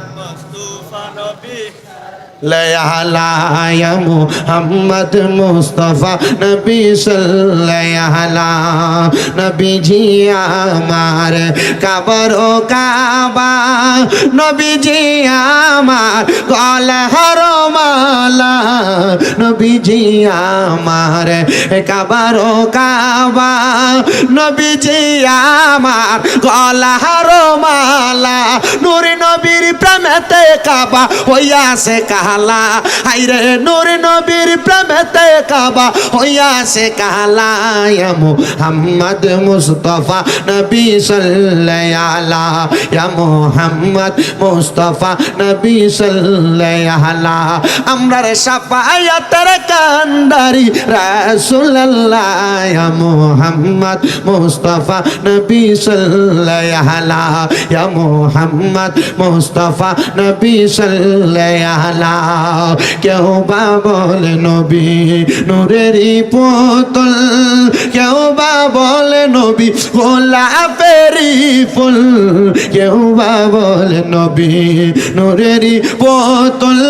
ইয়া মুহাম্মদ মুস্তাফা নবী সাল্লাল্লাহু আলাইহি। নবীজি আমার কাবার ও কাবা, নবীজি আমার গলার মালা, নবীজি আমার কাবার ও কাবা, নবীজি আমার গলার মালা। নূর নবীর প্রেমেতে কাবা হইয়াছে কালা, হাইরে নূর নবীর প্রেমেতে কাবা হইয়াছে কালা। ইয়া মুহাম্মদ মুস্তাফা নবী সাল্লাল্লাহু আলাইহি, ইয়া মুহাম্মদ মুস্তাফা নবী সাল্লাল্লাহু আলাইহি। আমরার শাফায়াতের কান্ডারি রাসূলুল্লাহ, ইয়া মুহাম্মদ মুস্তাফা নবী সাল্লাল্লাহু আলাইহি, ইয়া মুহাম্মদ মুস্তাফা নবী সাল্লাল্লাহু আলাইহি। কেউ বা বলে নবী নূরেরই পুতুল, কেউ বা বলে নবী গোলাপেরই ফুল, কেউ বা বলে নবী নূরেরই পুতুল,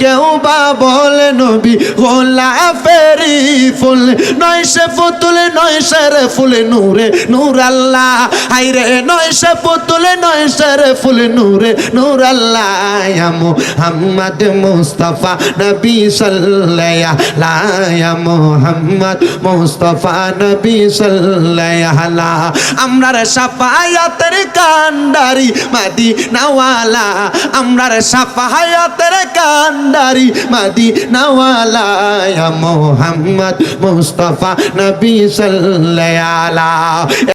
কেউ বা বলে নবী গোলাপেরই ফুল। নয় সে পুতুল নয় সে রে ফুল নূরে নূর আল্লাহ, হাইরে নয় সে পুতুল নয় সে রে ফুল নূরে নূর আল্লাহ। ইয়া মুহাম্মদ মুস্তাফা নবী সাল্লাল্লাহু আলাইহি, ইয়া মুহাম্মদ মুস্তাফা নবী সাল্লাল্লাহু আলাইহি। আমরার শাফায়াতের কান্ডারি মদিনাওয়ালা, আমরার শাফায়াতের কান্ডারি মদিনাওয়ালা। ইয়া মুহাম্মদ মুস্তাফা নবী সাল্লাল্লাহু আলাইহি।